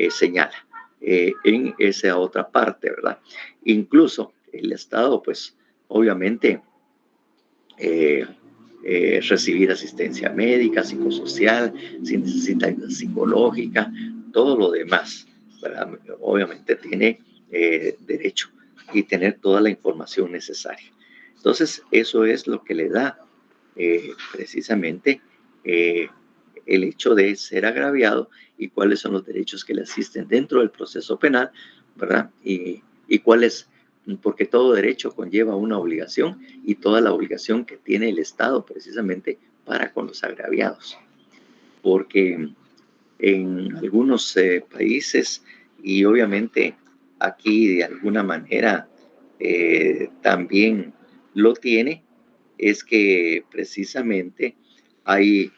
Señala en esa otra parte, ¿verdad? Incluso el Estado, pues, obviamente, recibir asistencia médica, psicosocial, si necesita ayuda psicológica, todo lo demás, ¿verdad? Obviamente tiene derecho y tener toda la información necesaria. Entonces, eso es lo que le da precisamente el hecho de ser agraviado y cuáles son los derechos que le asisten dentro del proceso penal, ¿verdad? Y cuáles, porque todo derecho conlleva una obligación y toda la obligación que tiene el Estado precisamente para con los agraviados. Porque en algunos países y obviamente aquí de alguna manera también lo tiene, es que precisamente hay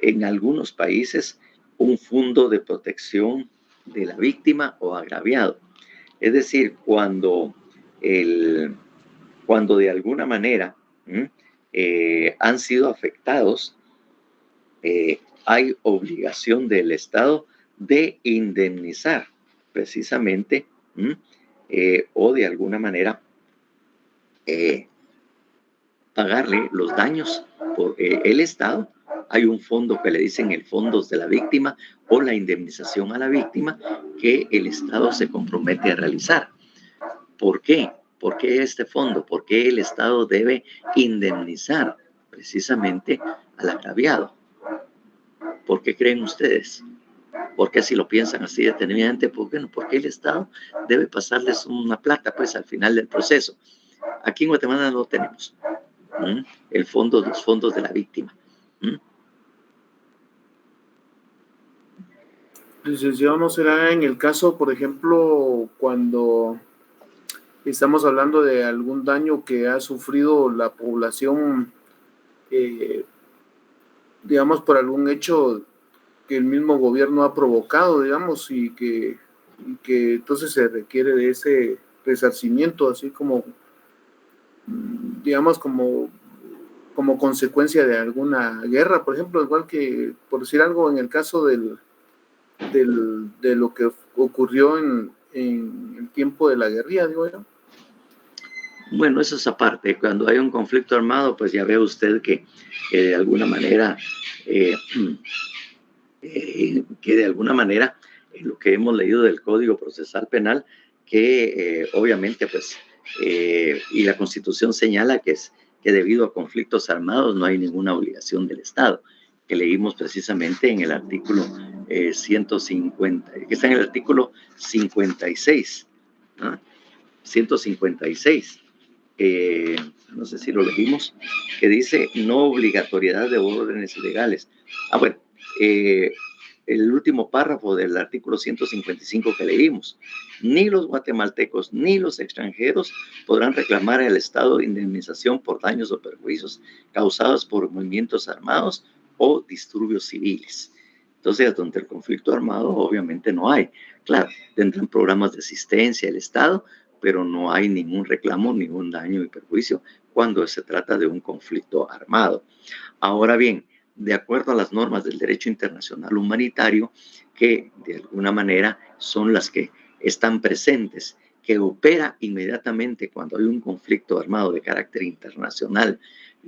en algunos países un fondo de protección de la víctima o agraviado. Es decir, cuando de alguna manera han sido afectados, hay obligación del Estado de indemnizar precisamente o de alguna manera pagarle los daños por el Estado. Hay un fondo que le dicen el fondo de la víctima o la indemnización a la víctima que el Estado se compromete a realizar. ¿Por qué? ¿Por qué este fondo? ¿Por qué el Estado debe indemnizar precisamente al agraviado? ¿Por qué creen ustedes? ¿Por qué si lo piensan así detenidamente? ¿Por qué no? Porque el Estado debe pasarles una plata pues al final del proceso. Aquí en Guatemala no tenemos los fondos de la víctima. Licenciado, ¿no será en el caso, por ejemplo, cuando estamos hablando de algún daño que ha sufrido la población, digamos, por algún hecho que el mismo gobierno ha provocado, digamos, y que entonces se requiere de ese resarcimiento, así como, digamos, como consecuencia de alguna guerra, por ejemplo, igual que, por decir algo, en el caso de lo que ocurrió en el tiempo de la guerrilla, digo yo? Bueno, eso es aparte. Cuando hay un conflicto armado, pues ya ve usted que de alguna manera, en lo que hemos leído del Código Procesal Penal, que obviamente, pues, y la Constitución señala que debido a conflictos armados no hay ninguna obligación del Estado, que leímos precisamente en el artículo 150, que está en el artículo 56, ¿no? 156. No sé si lo leímos, que dice no obligatoriedad de órdenes legales. Bueno, el último párrafo del artículo 155 que leímos: ni los guatemaltecos ni los extranjeros podrán reclamar al Estado indemnización por daños o perjuicios causados por movimientos armados o disturbios civiles. Entonces, donde el conflicto armado obviamente no hay. Claro, tendrán programas de asistencia el Estado, pero no hay ningún reclamo, ningún daño y perjuicio cuando se trata de un conflicto armado. Ahora bien, de acuerdo a las normas del derecho internacional humanitario, que de alguna manera son las que están presentes, que opera inmediatamente cuando hay un conflicto armado de carácter internacional,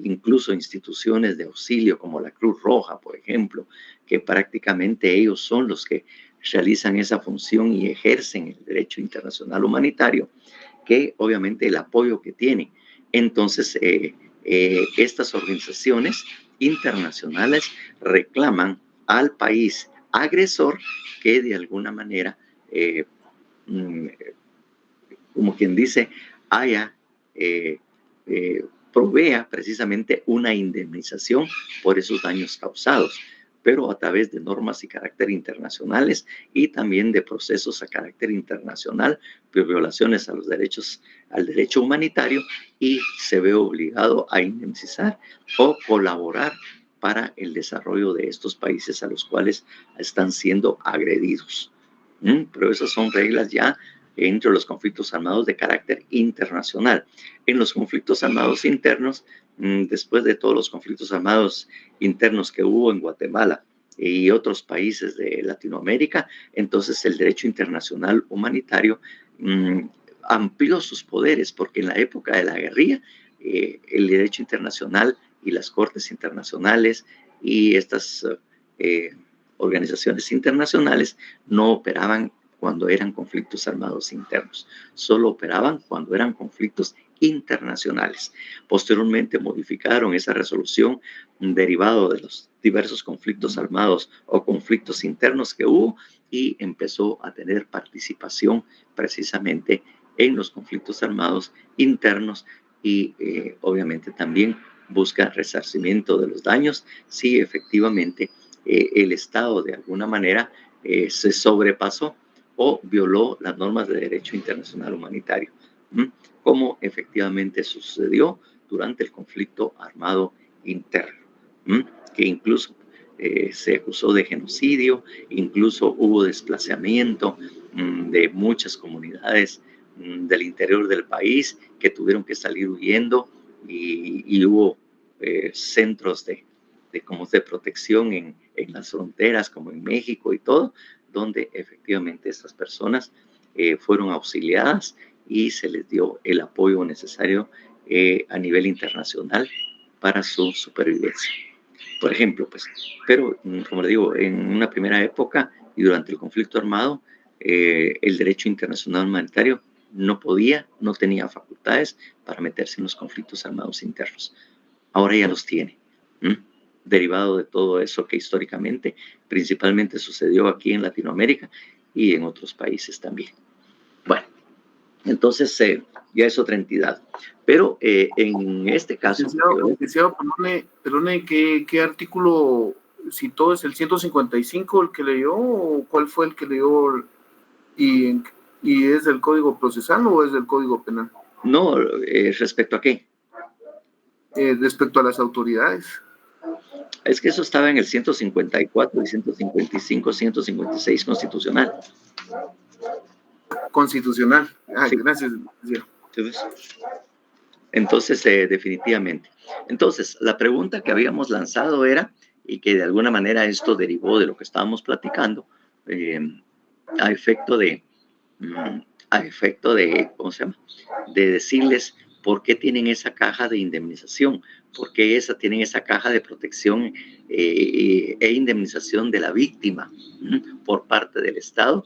incluso instituciones de auxilio como la Cruz Roja, por ejemplo, que prácticamente ellos son los que realizan esa función y ejercen el derecho internacional humanitario, que obviamente el apoyo que tienen. Entonces, estas organizaciones internacionales reclaman al país agresor que de alguna manera, como quien dice, provea precisamente una indemnización por esos daños causados, pero a través de normas y carácter internacionales y también de procesos a carácter internacional, de violaciones a los derechos, al derecho humanitario, y se ve obligado a indemnizar o colaborar para el desarrollo de estos países a los cuales están siendo agredidos. Pero esas son reglas ya entre los conflictos armados de carácter internacional. En los conflictos armados internos, después de todos los conflictos armados internos que hubo en Guatemala y otros países de Latinoamérica, entonces el derecho internacional humanitario amplió sus poderes, porque en la época de la guerrilla, el derecho internacional y las cortes internacionales y estas organizaciones internacionales no operaban cuando eran conflictos armados internos, solo operaban cuando eran conflictos internacionales. Posteriormente modificaron esa resolución derivado de los diversos conflictos armados o conflictos internos que hubo, y empezó a tener participación precisamente en los conflictos armados internos, y obviamente también busca resarcimiento de los daños si efectivamente el Estado de alguna manera se sobrepasó o violó las normas de derecho internacional humanitario, como efectivamente sucedió durante el conflicto armado interno, que incluso se acusó de genocidio, incluso hubo desplazamiento de muchas comunidades del interior del país que tuvieron que salir huyendo, y hubo centros de protección en las fronteras, como en México y todo, donde efectivamente estas personas fueron auxiliadas y se les dio el apoyo necesario a nivel internacional para su supervivencia. Por ejemplo, pues, pero como le digo, en una primera época y durante el conflicto armado, el derecho internacional humanitario no tenía facultades para meterse en los conflictos armados internos. Ahora ya los tiene, derivado de todo eso que históricamente principalmente sucedió aquí en Latinoamérica y en otros países también. Bueno, Entonces, ya es otra entidad. Pero en este caso... Licenciado, perdone, ¿qué artículo citó? ¿Es el 155 el que leyó o cuál fue el que leyó? ¿Y es del Código Procesal o es del Código Penal? No, ¿respecto a qué? Respecto a las autoridades. Es que eso estaba en el 154 y 155, 156 constitucional. Constitucional. Sí. Gracias. Entonces, definitivamente. Entonces, la pregunta que habíamos lanzado era, y que de alguna manera esto derivó de lo que estábamos platicando, a efecto de, ¿cómo se llama? De decirles por qué tienen esa caja de indemnización, por qué tienen esa caja de protección e indemnización de la víctima por parte del Estado,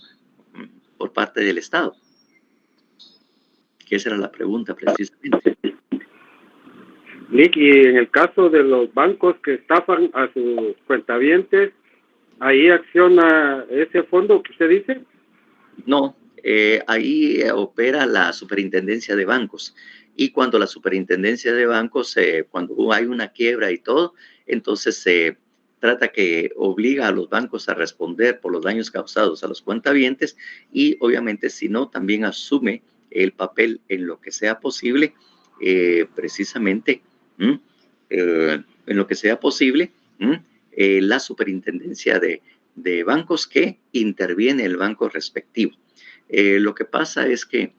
que esa era la pregunta precisamente. Nick, y en el caso de los bancos que estafan a sus cuentavientes, ¿ahí acciona ese fondo que usted dice? No, ahí opera la superintendencia de bancos. Y cuando la superintendencia de bancos, cuando hay una quiebra y todo, entonces se trata que obliga a los bancos a responder por los daños causados a los cuentavientes y obviamente si no, también asume el papel en lo que sea posible, precisamente en lo que sea posible, la superintendencia de bancos que interviene el banco respectivo. Lo que pasa es que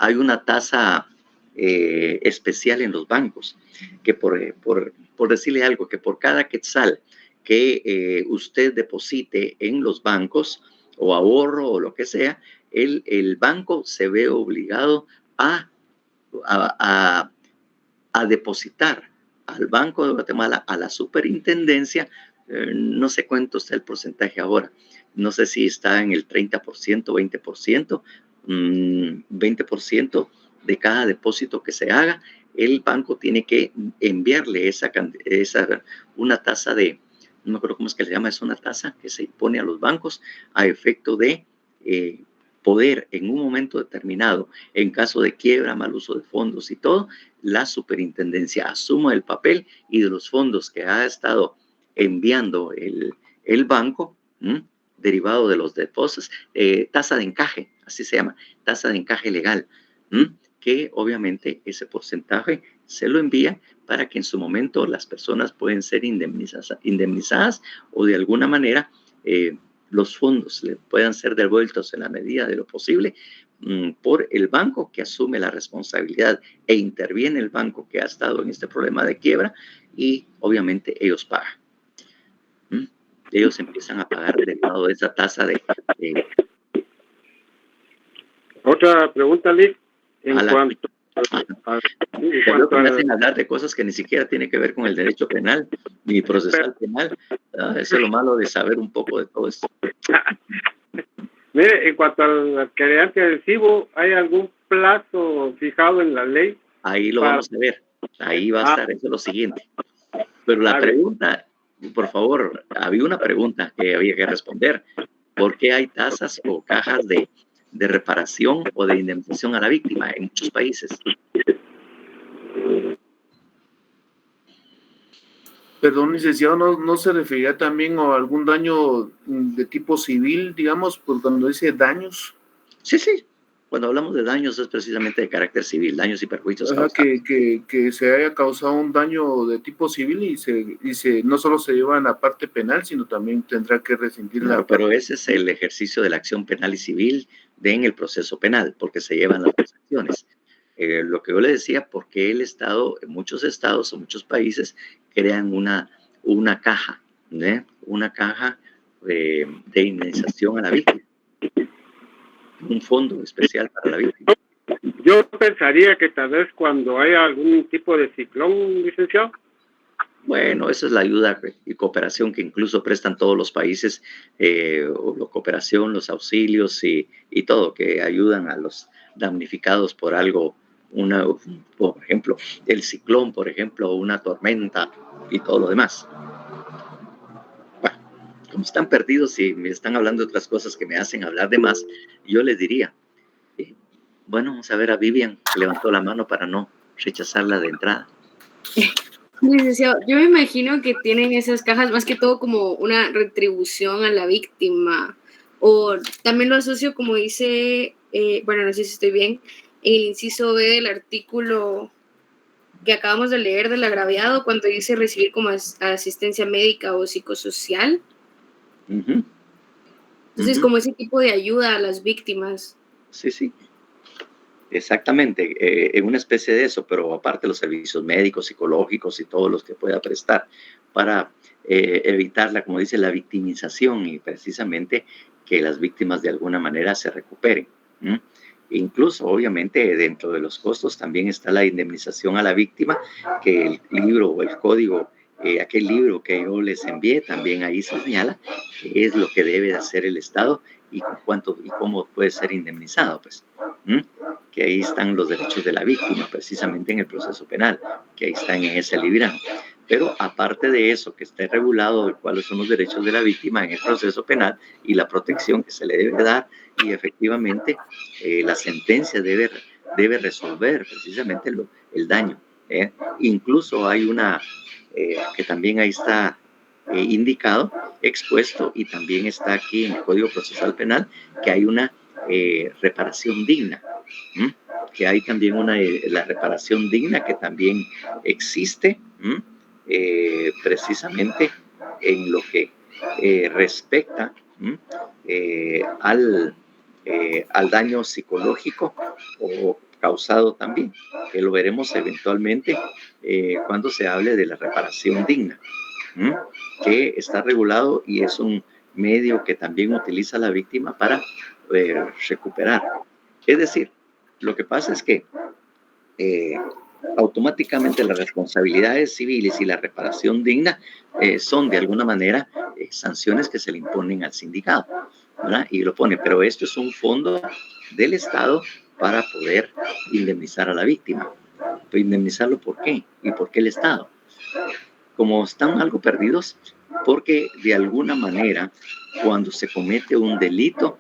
hay una tasa especial en los bancos, que por decirle algo, que por cada quetzal que usted deposite en los bancos o ahorro o lo que sea, el banco se ve obligado a depositar al Banco de Guatemala, a la superintendencia, no sé cuánto está el porcentaje ahora, no sé si está en el 30%, 20%, 20% de cada depósito que se haga, el banco tiene que enviarle una tasa de, no me acuerdo cómo es que se llama, es una tasa que se impone a los bancos a efecto de poder en un momento determinado, en caso de quiebra, mal uso de fondos y todo, la superintendencia asuma el papel y de los fondos que ha estado enviando el banco, derivado de los depósitos, tasa de encaje, así se llama, tasa de encaje legal, que obviamente ese porcentaje se lo envía para que en su momento las personas pueden ser indemnizadas o de alguna manera los fondos le puedan ser devueltos en la medida de lo posible por el banco que asume la responsabilidad e interviene el banco que ha estado en este problema de quiebra y obviamente ellos pagan. Ellos empiezan a pagar derivado de esa tasa de... Otra pregunta, Liz, en cuanto me hacen hablar de cosas que ni siquiera tienen que ver con el derecho penal ni procesal penal. Eso es lo malo de saber un poco de todo esto. Mire, en cuanto al querellante adhesivo, ¿hay algún plazo fijado en la ley? Ahí lo vamos a ver. Ahí va a estar, eso es lo siguiente. Pero la pregunta, por favor, había una pregunta que había que responder. ¿Por qué hay tasas o cajas de reparación o de indemnización a la víctima en muchos países? Perdón, licenciado, ¿no se refería también a algún daño de tipo civil, digamos, por cuando dice daños? Sí. Cuando hablamos de daños es precisamente de carácter civil, daños y perjuicios causados. Que se haya causado un daño de tipo civil y no solo se lleva en la parte penal, sino también tendrá que rescindir la... Pero ese es el ejercicio de la acción penal y civil en el proceso penal, porque se llevan las transacciones. Lo que yo le decía, porque el Estado, en muchos estados o muchos países, crean una caja, una caja de indemnización a la víctima. Un fondo especial para la víctima. Yo pensaría que tal vez cuando haya algún tipo de ciclón, licenciado. Bueno, esa es la ayuda y cooperación que incluso prestan todos los países, o la cooperación, los auxilios y todo, que ayudan a los damnificados por algo, por ejemplo, el ciclón, por ejemplo, una tormenta y todo lo demás. Bueno, como están perdidos y me están hablando de otras cosas que me hacen hablar de más, yo les diría, Bueno, vamos a ver a Vivian, que levantó la mano para no rechazarla de entrada. Licenciado, yo me imagino que tienen esas cajas más que todo como una retribución a la víctima, o también lo asocio como dice, bueno, no sé si estoy bien, en el inciso B del artículo que acabamos de leer del agraviado, cuando dice recibir como asistencia médica o psicosocial. Entonces, como ese tipo de ayuda a las víctimas. Sí, sí. Exactamente, en una especie de eso, pero aparte los servicios médicos, psicológicos y todos los que pueda prestar para evitar como dice, la victimización y precisamente que las víctimas de alguna manera se recuperen. Incluso, obviamente, dentro de los costos también está la indemnización a la víctima, que el libro o el código, aquel libro que yo les envié, también ahí se señala qué es lo que debe de hacer el Estado y cuánto y cómo puede ser indemnizado, pues. Que ahí están los derechos de la víctima, precisamente en el proceso penal, que ahí están en ese librán. Pero aparte de eso, que esté regulado de cuáles son los derechos de la víctima en el proceso penal y la protección que se le debe dar, y efectivamente la sentencia debe resolver precisamente el daño. Incluso hay una que también ahí está indicado, expuesto, y también está aquí en el Código Procesal Penal, que hay una reparación digna, que hay también la reparación digna que también existe, precisamente en lo que respecta al daño psicológico o causado también, que lo veremos eventualmente cuando se hable de la reparación digna, que está regulado y es un medio que también utiliza la víctima para recuperar. Es decir, lo que pasa es que automáticamente las responsabilidades civiles y la reparación digna son de alguna manera sanciones que se le imponen al sindicato, ¿verdad? Y lo pone, pero esto es un fondo del Estado para poder indemnizar a la víctima. Pero indemnizarlo, ¿por qué? ¿Y por qué el Estado? Como están algo perdidos, porque de alguna manera cuando se comete un delito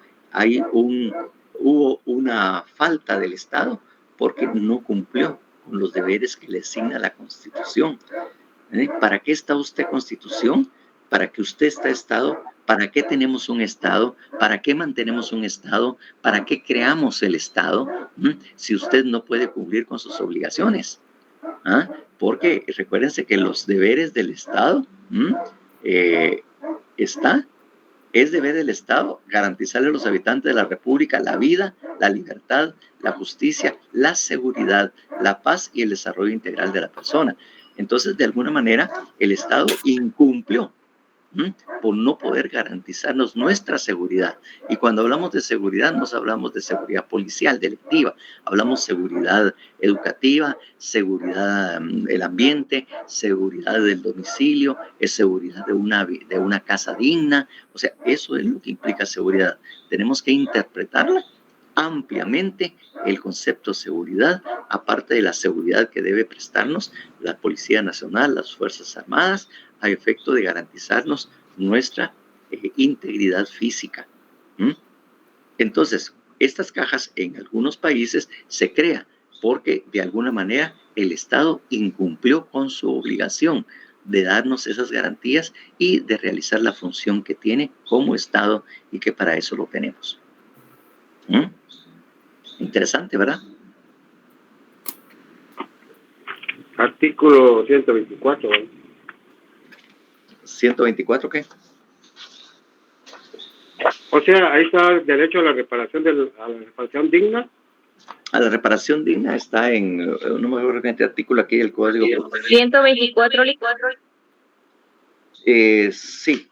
hubo una falta del Estado porque no cumplió con los deberes que le asigna la Constitución. ¿Para qué está usted Constitución? ¿Para qué usted está Estado? ¿Para qué tenemos un Estado? ¿Para qué mantenemos un Estado? ¿Para qué creamos el Estado? Si usted no puede cumplir con sus obligaciones. Porque recuérdense que los deberes del Estado es deber del Estado garantizarle a los habitantes de la República la vida, la libertad, la justicia, la seguridad, la paz y el desarrollo integral de la persona. Entonces, de alguna manera, el Estado incumplió por no poder garantizarnos nuestra seguridad. Y cuando hablamos de seguridad, no hablamos de seguridad policial, delictiva, hablamos de seguridad educativa, seguridad del ambiente, seguridad del domicilio, es seguridad de una casa digna. O sea, eso es lo que implica seguridad. Tenemos que interpretarla ampliamente el concepto de seguridad, aparte de la seguridad que debe prestarnos la Policía Nacional, las Fuerzas Armadas, a efecto de garantizarnos nuestra integridad física. Entonces, estas cajas en algunos países se crean porque de alguna manera el Estado incumplió con su obligación de darnos esas garantías y de realizar la función que tiene como Estado y que para eso lo tenemos. Interesante, ¿verdad? Artículo 124. ¿124 qué? O sea, ahí está el derecho a la reparación digna. A la reparación digna está en, no me acuerdo qué artículo aquí del Código. 124. Sí.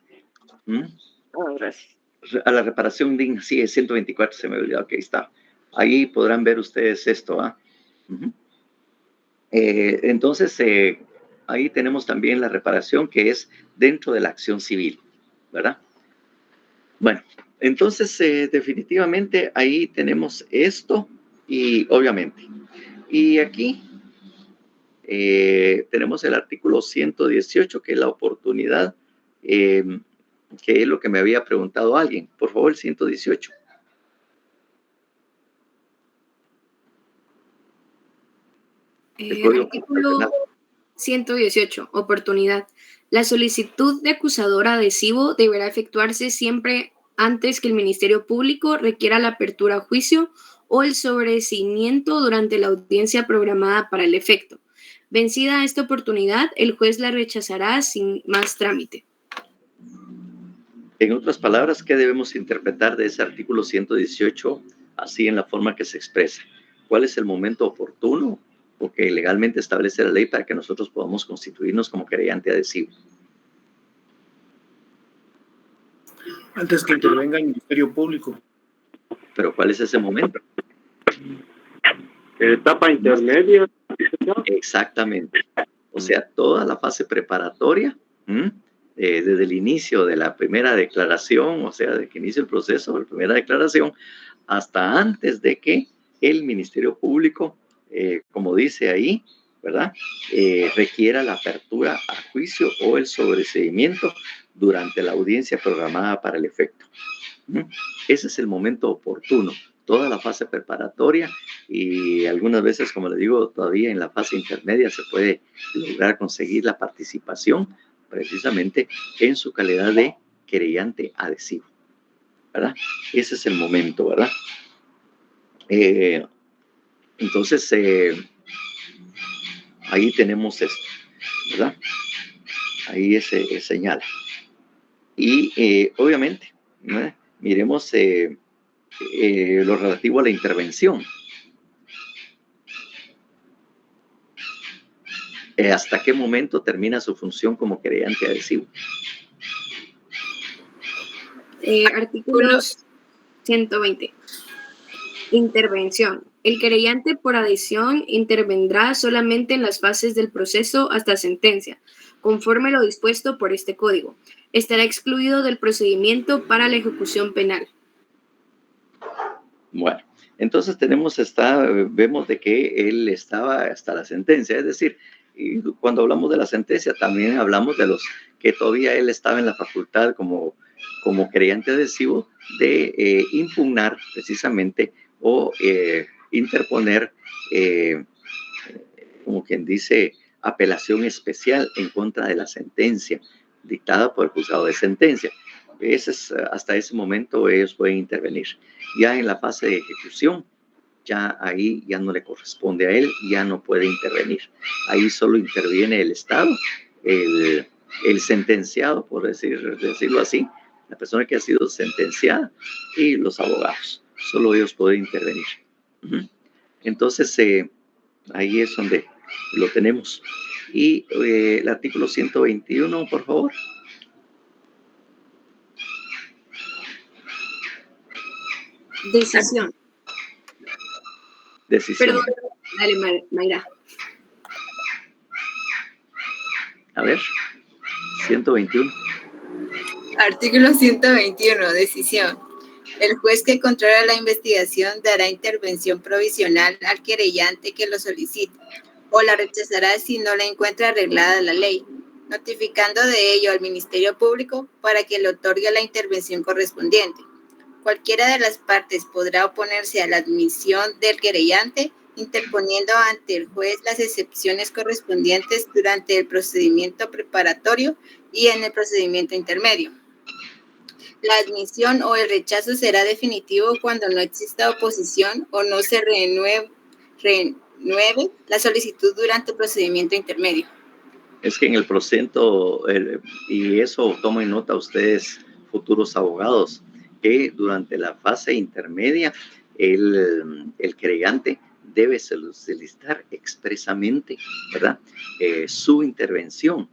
A la reparación digna, sí, es 124, se me olvidó que ahí está. Ahí podrán ver ustedes esto. Entonces, ahí tenemos también la reparación que es dentro de la acción civil, ¿verdad? Bueno, entonces definitivamente ahí tenemos esto y obviamente. Y aquí tenemos el artículo 118, que es la oportunidad, que es lo que me había preguntado alguien. Por favor, el 118. Artículo 118, oportunidad. La solicitud de acusador adhesivo deberá efectuarse siempre antes que el Ministerio Público requiera la apertura a juicio o el sobreseimiento durante la audiencia programada para el efecto. Vencida esta oportunidad, el juez la rechazará sin más trámite. En otras palabras, ¿qué debemos interpretar de ese artículo 118 así en la forma que se expresa? ¿Cuál es el momento oportuno o que legalmente establece la ley para que nosotros podamos constituirnos como querellante adhesivo? Antes que intervenga el Ministerio Público. ¿Pero cuál es ese momento? Etapa intermedia. Exactamente. O sea, toda la fase preparatoria, desde el inicio de la primera declaración, o sea, de que inicia el proceso de la primera declaración, hasta antes de que el Ministerio Público, como dice ahí, ¿verdad? Requiera la apertura a juicio o el sobreseimiento durante la audiencia programada para el efecto. Ese es el momento oportuno. Toda la fase preparatoria y algunas veces, como le digo, todavía en la fase intermedia se puede lograr conseguir la participación precisamente en su calidad de querellante adhesivo, ¿verdad? Ese es el momento, ¿verdad? Entonces, ahí tenemos esto, ¿verdad? Ahí se señala. Y obviamente, ¿no? Miremos lo relativo a la intervención. ¿Hasta qué momento termina su función como querellante adhesivo? Artículo 120. Intervención. El querellante por adhesión intervendrá solamente en las fases del proceso hasta sentencia, conforme lo dispuesto por este código. Estará excluido del procedimiento para la ejecución penal. Bueno, entonces vemos de que él estaba hasta la sentencia, es decir, y cuando hablamos de la sentencia también hablamos de los que todavía él estaba en la facultad como querellante adhesivo de impugnar precisamente o interponer, como quien dice, apelación especial en contra de la sentencia dictada por el juzgado de sentencia. Hasta ese momento ellos pueden intervenir. Ya en la fase de ejecución, ya ahí ya no le corresponde a él, ya no puede intervenir. Ahí solo interviene el Estado, el sentenciado, por decirlo así, la persona que ha sido sentenciada y los abogados. Solo ellos pueden intervenir. Entonces, ahí es donde lo tenemos. Y el artículo 121, por favor. Decisión. Decisión. Perdón, dale, Mayra. A ver, 121. Artículo 121, decisión. El juez que controla la investigación dará intervención provisional al querellante que lo solicite o la rechazará si no la encuentra arreglada la ley, notificando de ello al Ministerio Público para que le otorgue la intervención correspondiente. Cualquiera de las partes podrá oponerse a la admisión del querellante, interponiendo ante el juez las excepciones correspondientes durante el procedimiento preparatorio y en el procedimiento intermedio. La admisión o el rechazo será definitivo cuando no exista oposición o no se renueve la solicitud durante el procedimiento intermedio. Es que en el procedimiento, y eso tomen nota ustedes, futuros abogados, que durante la fase intermedia el querellante debe solicitar expresamente, ¿verdad? Su intervención.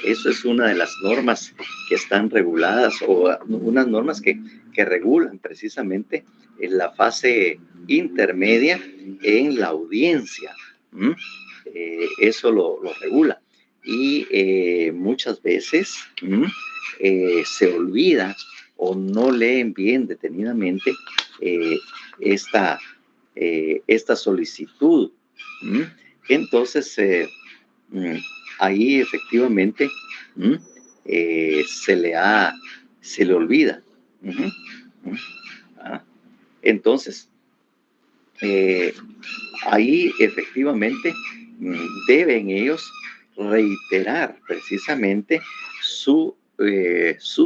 Eso es una de las normas que están reguladas o unas normas que regulan precisamente en la fase intermedia en la audiencia. Eso lo regula. Y muchas veces se olvida o no leen bien detenidamente esta solicitud. Entonces, ahí efectivamente se le olvida. Entonces, ahí efectivamente deben ellos reiterar precisamente su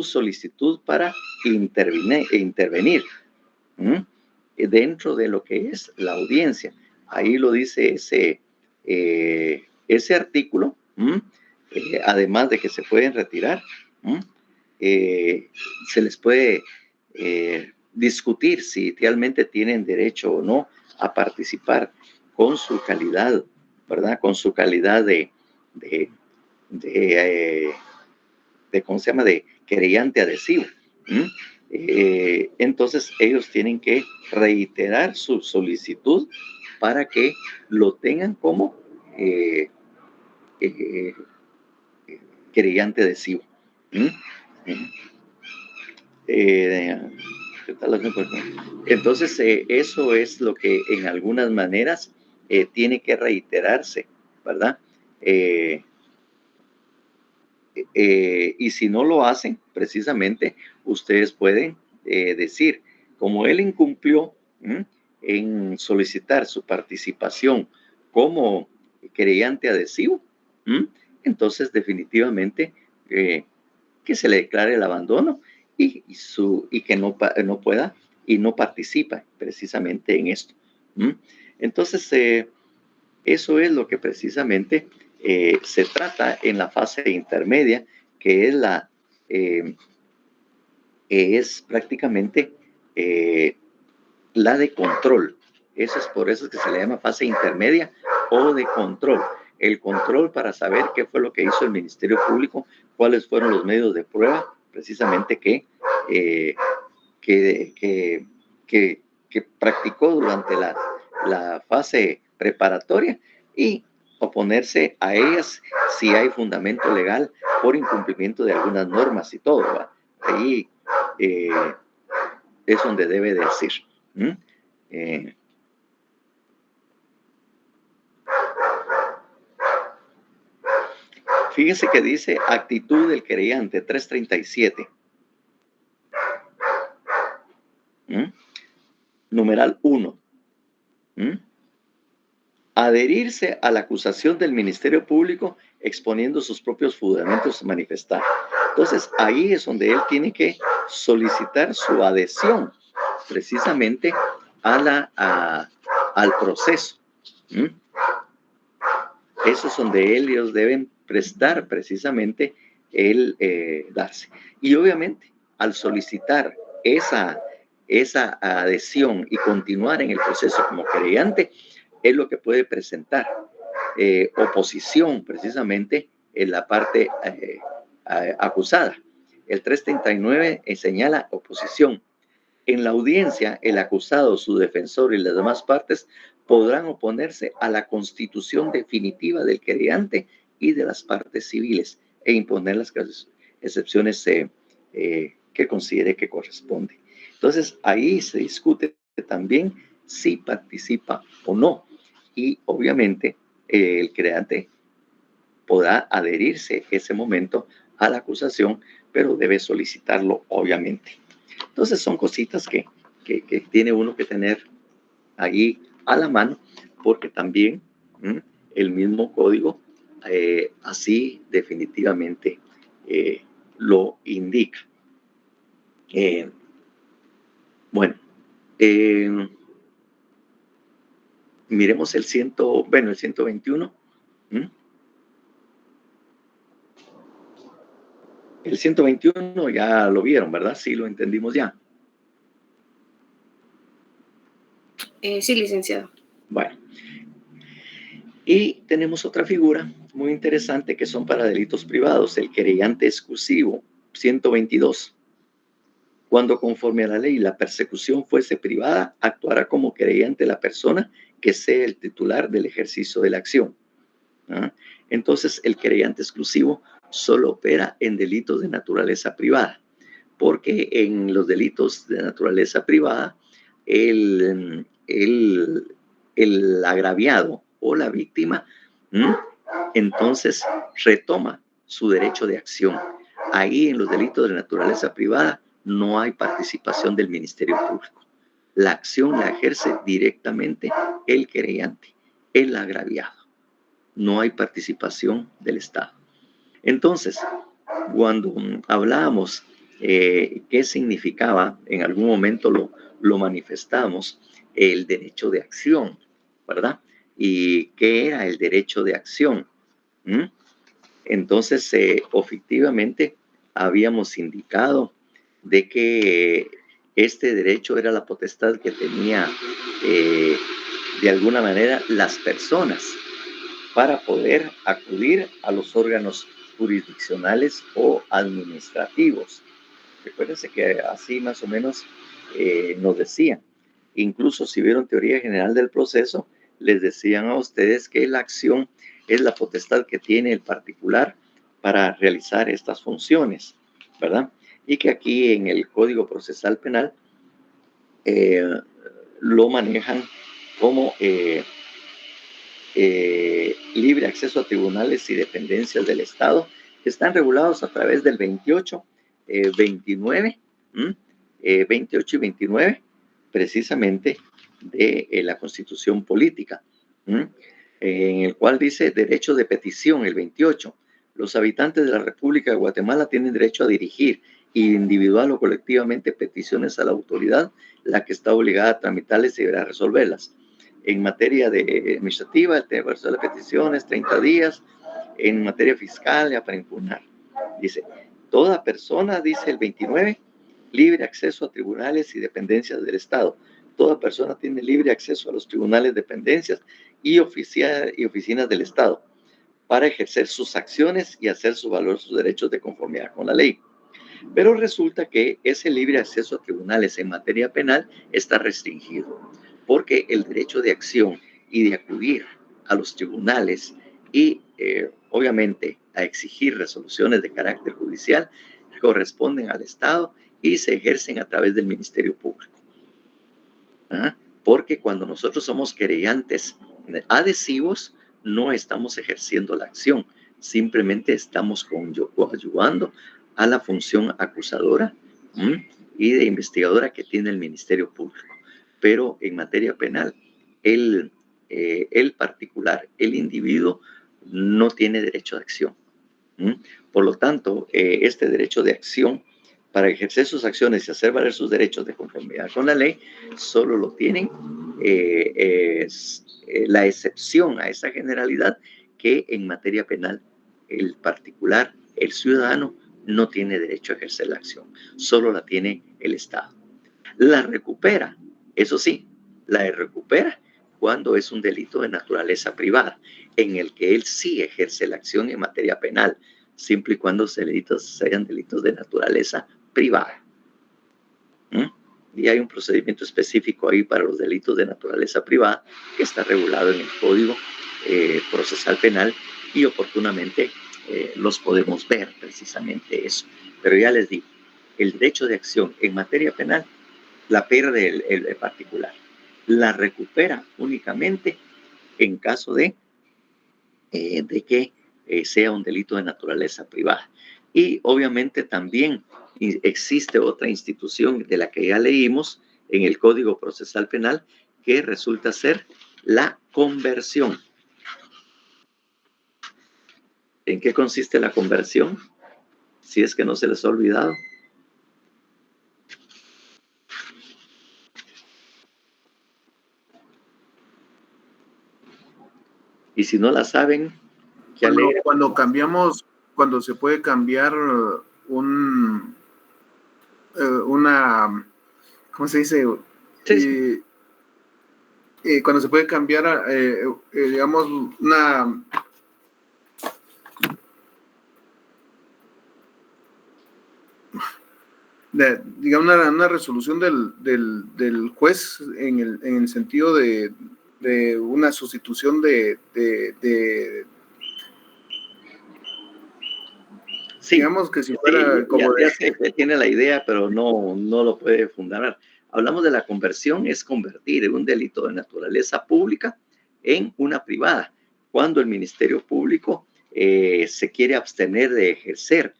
solicitud para intervenir dentro de lo que es la audiencia. Ahí lo dice ese artículo, además de que se pueden retirar, se les puede discutir si realmente tienen derecho o no a participar con su calidad, ¿verdad? Con su calidad de ¿cómo se llama? De querellante adhesivo. Entonces ellos tienen que reiterar su solicitud para que lo tengan como querellante adhesivo. Entonces eso es lo que en algunas maneras tiene que reiterarse, ¿verdad? Y si no lo hacen, precisamente ustedes pueden decir, como él incumplió en solicitar su participación como querellante adhesivo, entonces definitivamente que se le declare el abandono y que no pueda y no participa precisamente en esto. Entonces, eso es lo que precisamente se trata en la fase intermedia, que es prácticamente la de control. Eso es por eso que se le llama fase intermedia o de control. El control para saber qué fue lo que hizo el Ministerio Público, cuáles fueron los medios de prueba, precisamente que practicó durante la fase preparatoria y oponerse a ellas si hay fundamento legal por incumplimiento de algunas normas y todo, ¿va? Ahí es donde debe decir. Fíjense que dice actitud del querellante 337. Numeral 1. Adherirse a la acusación del Ministerio Público exponiendo sus propios fundamentos manifestar. Entonces, ahí es donde él tiene que solicitar su adhesión precisamente al proceso. Eso es donde ellos deben prestar precisamente el darse. Y obviamente, al solicitar esa adhesión y continuar en el proceso como querellante, es lo que puede presentar oposición precisamente en la parte acusada. El 339 señala oposición. En la audiencia, el acusado, su defensor y las demás partes podrán oponerse a la constitución definitiva del querellante y de las partes civiles e imponer las excepciones que considere que corresponde. Entonces, ahí se discute también si participa o no. Y obviamente el querellante podrá adherirse ese momento a la acusación, pero debe solicitarlo, obviamente. Entonces son cositas que tiene uno que tener ahí a la mano, porque también el mismo código así definitivamente lo indica. Bueno, miremos el 121. El 121 ya lo vieron, ¿verdad? Sí, lo entendimos ya. Sí, licenciado. Bueno. Y tenemos otra figura muy interesante que son para delitos privados, el querellante exclusivo, 122. Cuando conforme a la ley la persecución fuese privada, actuará como querellante la persona que sea el titular del ejercicio de la acción. Entonces, el querellante exclusivo solo opera en delitos de naturaleza privada, porque en los delitos de naturaleza privada, el agraviado o la víctima, entonces retoma su derecho de acción. Ahí en los delitos de naturaleza privada no hay participación del Ministerio Público. La acción la ejerce directamente el querellante, el agraviado. No hay participación del Estado. Entonces, cuando hablábamos qué significaba, en algún momento lo manifestamos, el derecho de acción, ¿verdad? ¿Y qué era el derecho de acción? Entonces, efectivamente, habíamos indicado de que este derecho era la potestad que tenía, de alguna manera, las personas para poder acudir a los órganos jurisdiccionales o administrativos. Recuérdense que así más o menos nos decían. Incluso si vieron teoría general del proceso, les decían a ustedes que la acción es la potestad que tiene el particular para realizar estas funciones, ¿verdad? Y que aquí en el Código Procesal Penal lo manejan como libre acceso a tribunales y dependencias del Estado, que están regulados a través del 28, 29, 28 y 29, precisamente de la Constitución Política, en el cual dice derecho de petición, el 28. Los habitantes de la República de Guatemala tienen derecho a dirigir individual o colectivamente peticiones a la autoridad, la que está obligada a tramitarles y deberá resolverlas. En materia de administrativa, el tema de las peticiones, 30 días. En materia fiscal, ya para impugnar. Dice, toda persona, dice el 29, libre acceso a tribunales y dependencias del Estado. Toda persona tiene libre acceso a los tribunales, dependencias y oficinas del Estado para ejercer sus acciones y hacer su valor, sus derechos de conformidad con la ley. Pero resulta que ese libre acceso a tribunales en materia penal está restringido, porque el derecho de acción y de acudir a los tribunales y obviamente a exigir resoluciones de carácter judicial corresponden al Estado y se ejercen a través del Ministerio Público. Porque cuando nosotros somos querellantes adhesivos, no estamos ejerciendo la acción, simplemente estamos coadyuvando a la función acusadora y de investigadora que tiene el Ministerio Público. Pero en materia penal, el particular, el individuo, no tiene derecho de acción. Por lo tanto, este derecho de acción, para ejercer sus acciones y hacer valer sus derechos de conformidad con la ley, solo lo tienen la excepción a esa generalidad, que en materia penal el particular, el ciudadano, no tiene derecho a ejercer la acción, solo la tiene el Estado. La recupera, eso sí, la recupera cuando es un delito de naturaleza privada, en el que él sí ejerce la acción en materia penal, siempre y cuando sean delitos de naturaleza privada. Y hay un procedimiento específico ahí para los delitos de naturaleza privada que está regulado en el Código Procesal Penal, y oportunamente los podemos ver precisamente eso. Pero ya les digo, el derecho de acción en materia penal la pierde el particular, la recupera únicamente en caso de que sea un delito de naturaleza privada. Y obviamente también existe otra institución de la que ya leímos en el Código Procesal Penal, que resulta ser la conversión. ¿En qué consiste la conversión? Si es que no se les ha olvidado. Y si no la saben, cuando cambiamos, cuando se puede cambiar una, ¿cómo se dice? Sí. Cuando se puede cambiar, digamos, una resolución del juez en el sentido de una sustitución sí, digamos que si fuera como ya sé que tiene la idea, pero no lo puede fundar. Hablamos de la conversión, es convertir un delito de naturaleza pública en una privada, cuando el Ministerio Público se quiere abstener de ejercer,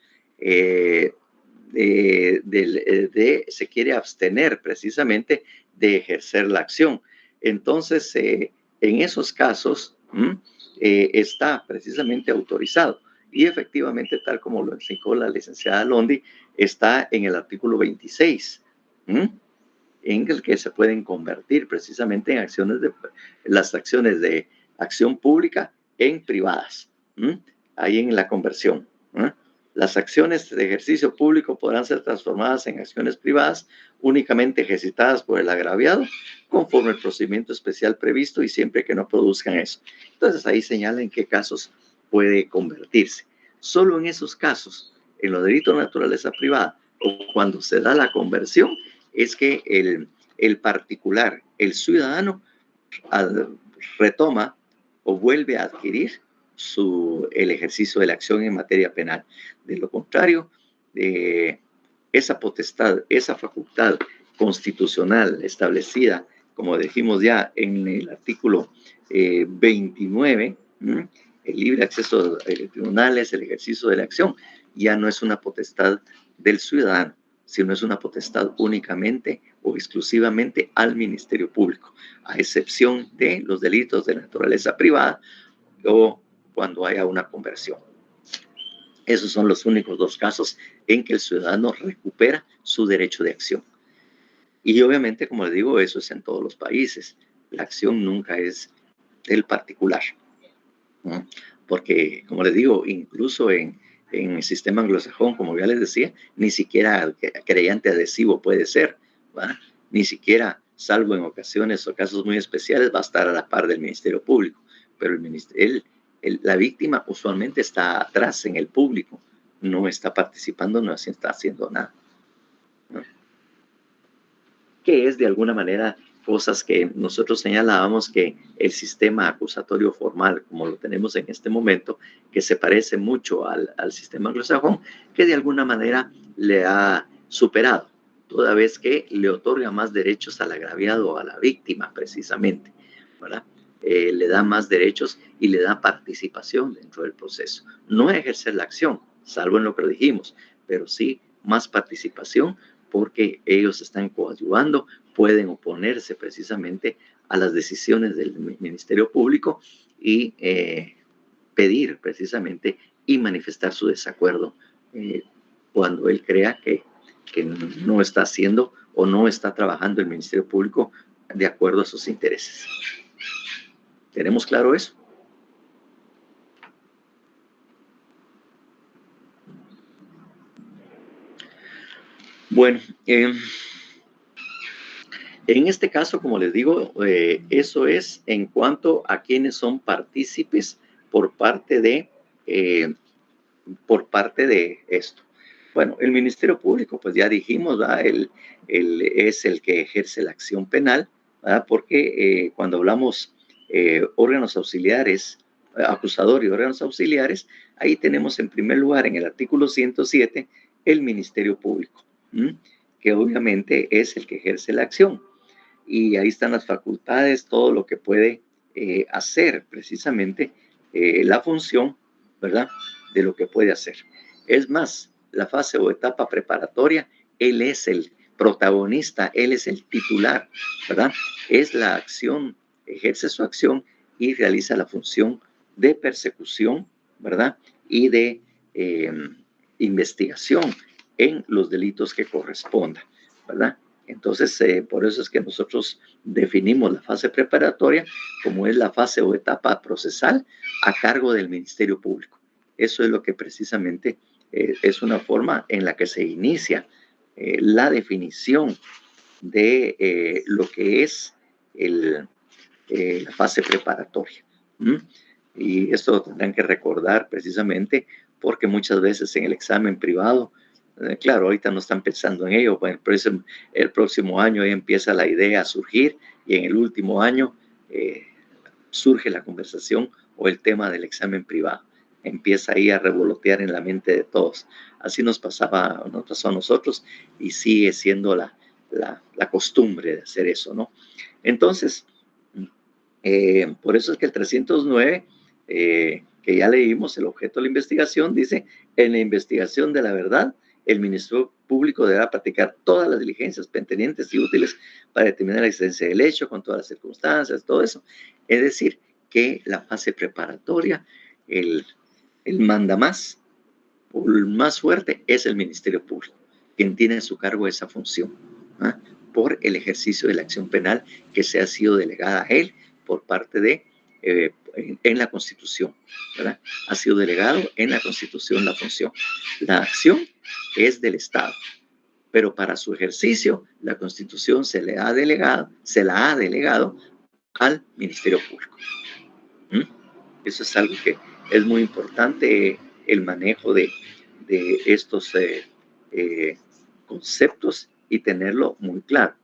se quiere abstener precisamente de ejercer la acción. Entonces, en esos casos está precisamente autorizado. Y efectivamente, tal como lo explicó la licenciada Londi, está en el artículo 26, en el que se pueden convertir precisamente en las acciones de acción pública en privadas, ahí en la conversión. Las acciones de ejercicio público podrán ser transformadas en acciones privadas únicamente ejercitadas por el agraviado conforme al procedimiento especial previsto y siempre que no produzcan eso. Entonces ahí señala en qué casos puede convertirse. Solo en esos casos, en los delitos de naturaleza privada o cuando se da la conversión, es que el particular, el ciudadano, retoma o vuelve a adquirir el ejercicio de la acción en materia penal. De lo contrario, esa potestad, esa facultad constitucional establecida, como dijimos ya en el artículo 29, el libre acceso a tribunales, el ejercicio de la acción, ya no es una potestad del ciudadano, sino es una potestad únicamente o exclusivamente al Ministerio Público, a excepción de los delitos de naturaleza privada o cuando haya una conversión. Esos son los únicos dos casos en que el ciudadano recupera su derecho de acción. Y obviamente, como les digo, eso es en todos los países. La acción nunca es del particular, ¿no? Porque, como les digo, incluso en el sistema anglosajón, como ya les decía, ni siquiera creyente adhesivo puede ser, ¿verdad? Ni siquiera, salvo en ocasiones o casos muy especiales, va a estar a la par del Ministerio Público. Pero la víctima usualmente está atrás en el público, no está participando, no está haciendo nada, ¿no? Que es de alguna manera cosas que nosotros señalábamos que el sistema acusatorio formal, como lo tenemos en este momento, que se parece mucho al sistema anglosajón, que de alguna manera le ha superado, toda vez que le otorga más derechos al agraviado o a la víctima, precisamente, ¿verdad? Le da más derechos y le da participación dentro del proceso. No ejercer la acción, salvo en lo que dijimos, pero sí más participación porque ellos están coadyuvando, pueden oponerse precisamente a las decisiones del Ministerio Público y pedir precisamente y manifestar su desacuerdo cuando él crea que no está haciendo o no está trabajando el Ministerio Público de acuerdo a sus intereses. ¿Tenemos claro eso? Bueno, en este caso, como les digo, eso es en cuanto a quienes son partícipes por parte de esto. Bueno, el Ministerio Público, pues ya dijimos, ¿verdad? Es el que ejerce la acción penal, ¿verdad? Porque cuando hablamos órganos auxiliares, acusador y órganos auxiliares, ahí tenemos en primer lugar en el artículo 107 el Ministerio Público, que obviamente es el que ejerce la acción. Y ahí están las facultades, todo lo que puede hacer precisamente la función, ¿verdad? De lo que puede hacer. Es más, la fase o etapa preparatoria, él es el protagonista, él es el titular, ¿verdad? Es la acción, ejerce su acción y realiza la función de persecución, ¿verdad? Y de investigación en los delitos que correspondan, ¿verdad? Entonces, por eso es que nosotros definimos la fase preparatoria como es la fase o etapa procesal a cargo del Ministerio Público. Eso es lo que precisamente es una forma en la que se inicia la definición de lo que es la fase preparatoria. Y esto lo tendrán que recordar precisamente porque muchas veces en el examen privado, claro, ahorita no están pensando en ello, bueno, el próximo año ya empieza la idea a surgir y en el último año surge la conversación o el tema del examen privado. Empieza ahí a revolotear en la mente de todos. Así nos pasó a nosotros y sigue siendo la costumbre de hacer eso, ¿no? Entonces, por eso es que el 309, que ya leímos, el objeto de la investigación, dice, en la investigación de la verdad, el Ministerio Público deberá practicar todas las diligencias pertinentes y útiles para determinar la existencia del hecho con todas las circunstancias, todo eso. Es decir, que la fase preparatoria, el mandamás, o el más fuerte, es el Ministerio Público, quien tiene a su cargo esa función, ¿ah? Por el ejercicio de la acción penal que se ha sido delegada a él por parte de, en la Constitución, ¿verdad? Ha sido delegado en la Constitución la función. La acción es del Estado, pero para su ejercicio la Constitución se la ha delegado al Ministerio Público. Eso es algo que es muy importante, el manejo de estos conceptos y tenerlo muy claro.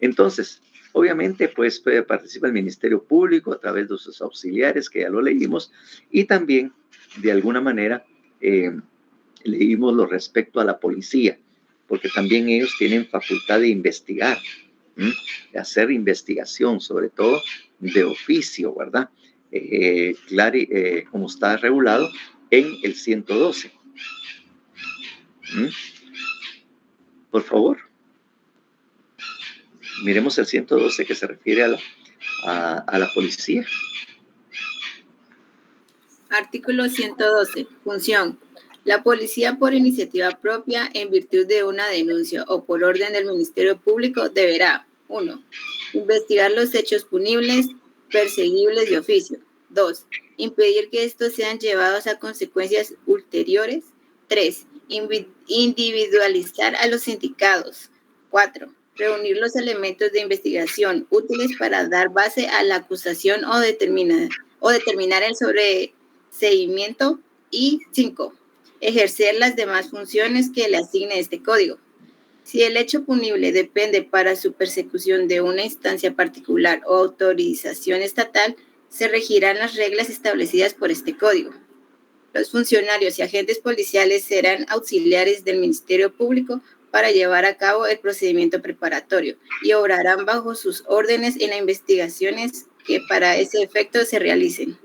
Entonces, obviamente, pues participa el Ministerio Público a través de sus auxiliares, que ya lo leímos, y también, de alguna manera, leímos lo respecto a la policía, porque también ellos tienen facultad de investigar, de hacer investigación, sobre todo de oficio, ¿verdad? Como está regulado en el 112. Por favor, miremos el 112 que se refiere a la policía. Artículo 112. Función. La policía, por iniciativa propia, en virtud de una denuncia o por orden del Ministerio Público, deberá: 1. Investigar los hechos punibles, perseguibles de oficio. 2. Impedir que estos sean llevados a consecuencias ulteriores. 3. Individualizar a los sindicados. 4. Reunir los elementos de investigación útiles para dar base a la acusación o determinar el sobreseimiento. Y 5. Ejercer las demás funciones que le asigne este código. Si el hecho punible depende para su persecución de una instancia particular o autorización estatal, se regirán las reglas establecidas por este código. Los funcionarios y agentes policiales serán auxiliares del Ministerio Público para llevar a cabo el procedimiento preparatorio y obrarán bajo sus órdenes en las investigaciones que para ese efecto se realicen.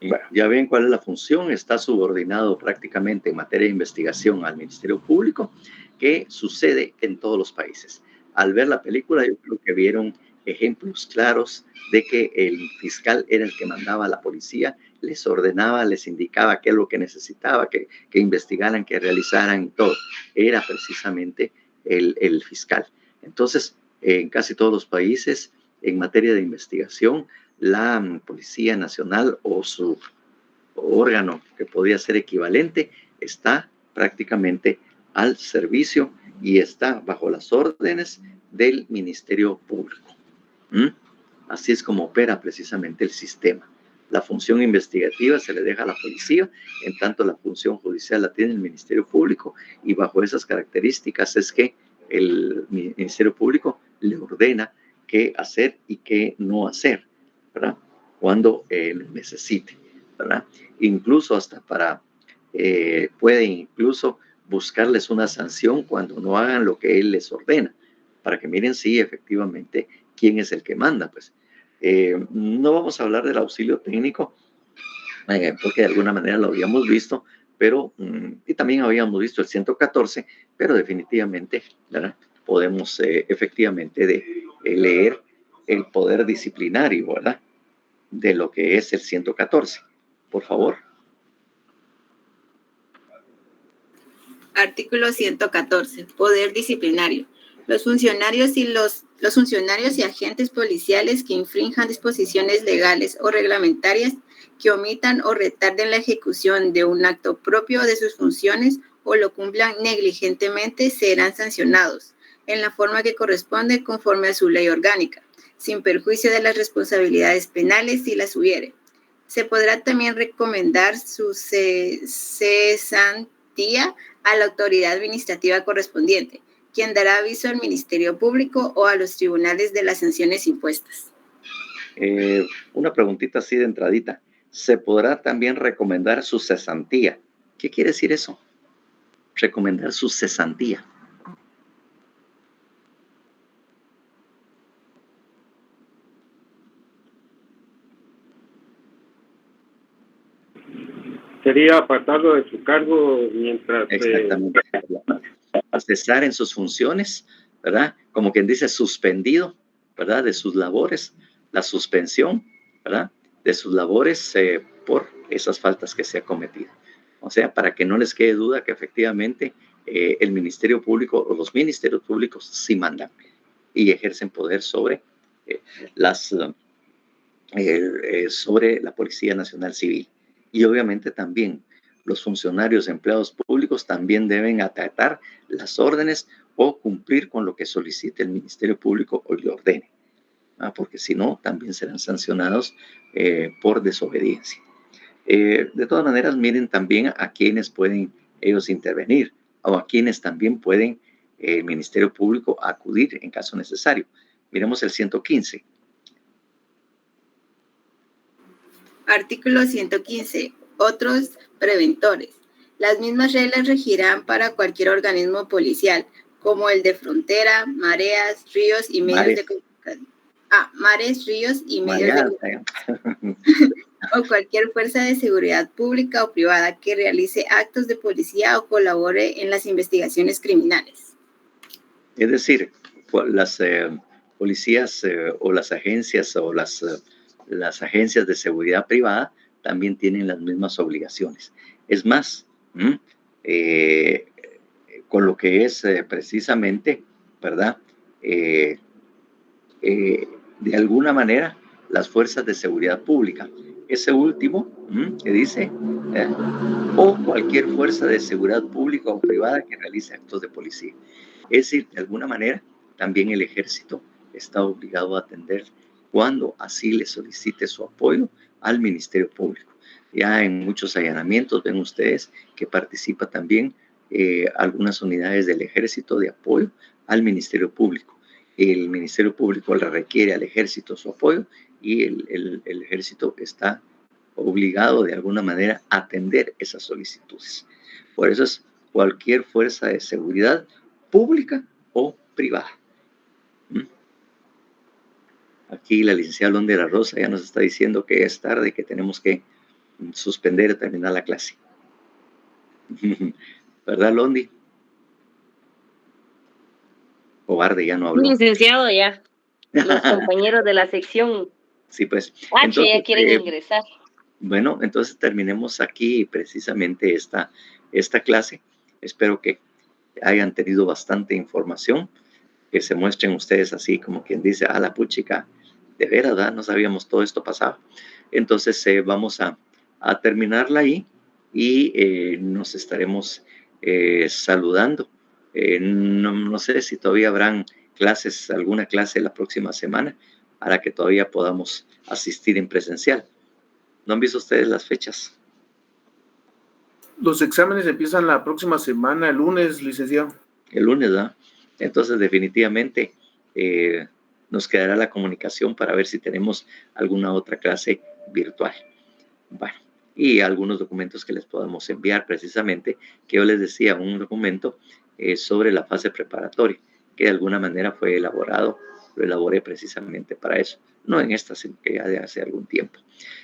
Bueno, ya ven cuál es la función. Está subordinado prácticamente en materia de investigación al Ministerio Público, que sucede en todos los países. Al ver la película, yo creo que vieron ejemplos claros de que el fiscal era el que mandaba a la policía, les ordenaba, les indicaba qué es lo que necesitaba, que investigaran, que realizaran y todo. Era precisamente el fiscal. Entonces, en casi todos los países, en materia de investigación, la Policía Nacional o su órgano que podría ser equivalente está prácticamente al servicio y está bajo las órdenes del Ministerio Público. Así es como opera precisamente el sistema. La función investigativa se le deja a la policía, en tanto la función judicial la tiene el Ministerio Público, y bajo esas características es que el Ministerio Público le ordena qué hacer y qué no hacer, ¿verdad? Cuando lo necesite, ¿verdad? Incluso hasta puede incluso buscarles una sanción cuando no hagan lo que él les ordena, para que miren si efectivamente quién es el que manda, pues. No vamos a hablar del auxilio técnico, porque de alguna manera lo habíamos visto, pero, y también habíamos visto el 114, pero definitivamente, ¿verdad? Podemos efectivamente leer el poder disciplinario, ¿verdad? De lo que es el 114. Por favor. Artículo 114. Poder disciplinario. Los funcionarios y agentes policiales que infrinjan disposiciones legales o reglamentarias, que omitan o retarden la ejecución de un acto propio de sus funciones o lo cumplan negligentemente, serán sancionados en la forma que corresponde conforme a su ley orgánica, sin perjuicio de las responsabilidades penales si las hubiere. Se podrá también recomendar su cesantía a la autoridad administrativa correspondiente, quien dará aviso al Ministerio Público o a los tribunales de las sanciones impuestas. Una preguntita así de entradita. Se podrá también recomendar su cesantía. ¿Qué quiere decir eso? Recomendar su cesantía. Sería apartarlo de su cargo mientras... Exactamente. a cesar en sus funciones, ¿verdad? Como quien dice, suspendido, ¿verdad? De sus labores, la suspensión, ¿verdad? De sus labores por esas faltas que se ha cometido. O sea, para que no les quede duda que efectivamente el Ministerio Público o los ministerios públicos sí mandan y ejercen poder sobre sobre la Policía Nacional Civil. Y obviamente también los funcionarios empleados públicos también deben acatar las órdenes o cumplir con lo que solicite el Ministerio Público o le ordene, porque si no, también serán sancionados por desobediencia. De todas maneras, miren también a quienes pueden ellos intervenir o a quienes también pueden el Ministerio Público acudir en caso necesario. Miremos el 115. Artículo 115. Otros preventores. Las mismas reglas regirán para cualquier organismo policial, como el de frontera, mareas, ríos y medios de comunicación. Mares, ríos y medios de comunicación. O cualquier fuerza de seguridad pública o privada que realice actos de policía o colabore en las investigaciones criminales. Es decir, las policías o las agencias o las agencias de seguridad privada también tienen las mismas obligaciones. Es más, con lo que es precisamente, ¿verdad? De alguna manera, las fuerzas de seguridad pública. Ese último que dice, o cualquier fuerza de seguridad pública o privada que realice actos de policía. Es decir, de alguna manera, también el ejército está obligado a atender cuando así le solicite su apoyo al Ministerio Público. Ya en muchos allanamientos ven ustedes que participa también algunas unidades del ejército de apoyo al Ministerio Público. El Ministerio Público le requiere al ejército su apoyo y el ejército está obligado de alguna manera a atender esas solicitudes. Por eso es cualquier fuerza de seguridad pública o privada. Aquí la licenciada Londi de la Rosa ya nos está diciendo que es tarde, que tenemos que suspender y terminar la clase. ¿Verdad, Londi? Cobarde, ya no habló. Licenciado, ya. Los compañeros de la sección sí, pues. H ya quieren ingresar. Bueno, entonces terminemos aquí precisamente esta clase. Espero que hayan tenido bastante información, que se muestren ustedes así como quien dice, a la puchica, de veras, ¿verdad? No sabíamos todo esto pasaba. Entonces vamos a terminarla ahí y nos estaremos saludando. No sé si todavía habrán clases, alguna clase la próxima semana, para que todavía podamos asistir en presencial. ¿No han visto ustedes las fechas? Los exámenes empiezan la próxima semana, el lunes, licenciado. El lunes, ¿verdad? Entonces, definitivamente, nos quedará la comunicación para ver si tenemos alguna otra clase virtual. Bueno, y algunos documentos que les podamos enviar precisamente, que yo les decía, un documento sobre la fase preparatoria, que de alguna manera fue elaborado, lo elaboré precisamente para eso. No en esta, sino que ya de hace algún tiempo.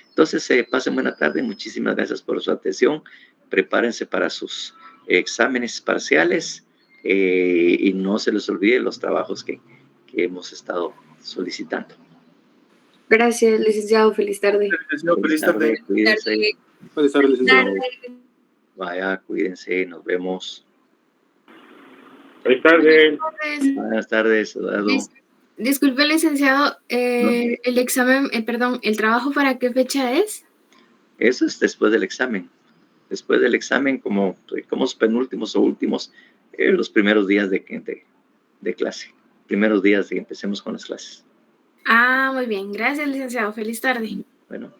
Entonces, pasen buena tarde, muchísimas gracias por su atención. Prepárense para sus exámenes parciales y no se les olvide los trabajos que hemos estado solicitando. Gracias, licenciado. Feliz tarde. Feliz tarde. Cuídense. Feliz tarde, licenciado. Vaya, cuídense, nos vemos. Feliz tarde. Buenas tardes, Eduardo. Disculpe, licenciado, el examen, el trabajo, ¿para qué fecha es? Eso es después del examen. Después del examen, como penúltimos o últimos, los primeros días de clase. Primeros días de que empecemos con las clases. Muy bien. Gracias, licenciado. Feliz tarde. Bueno.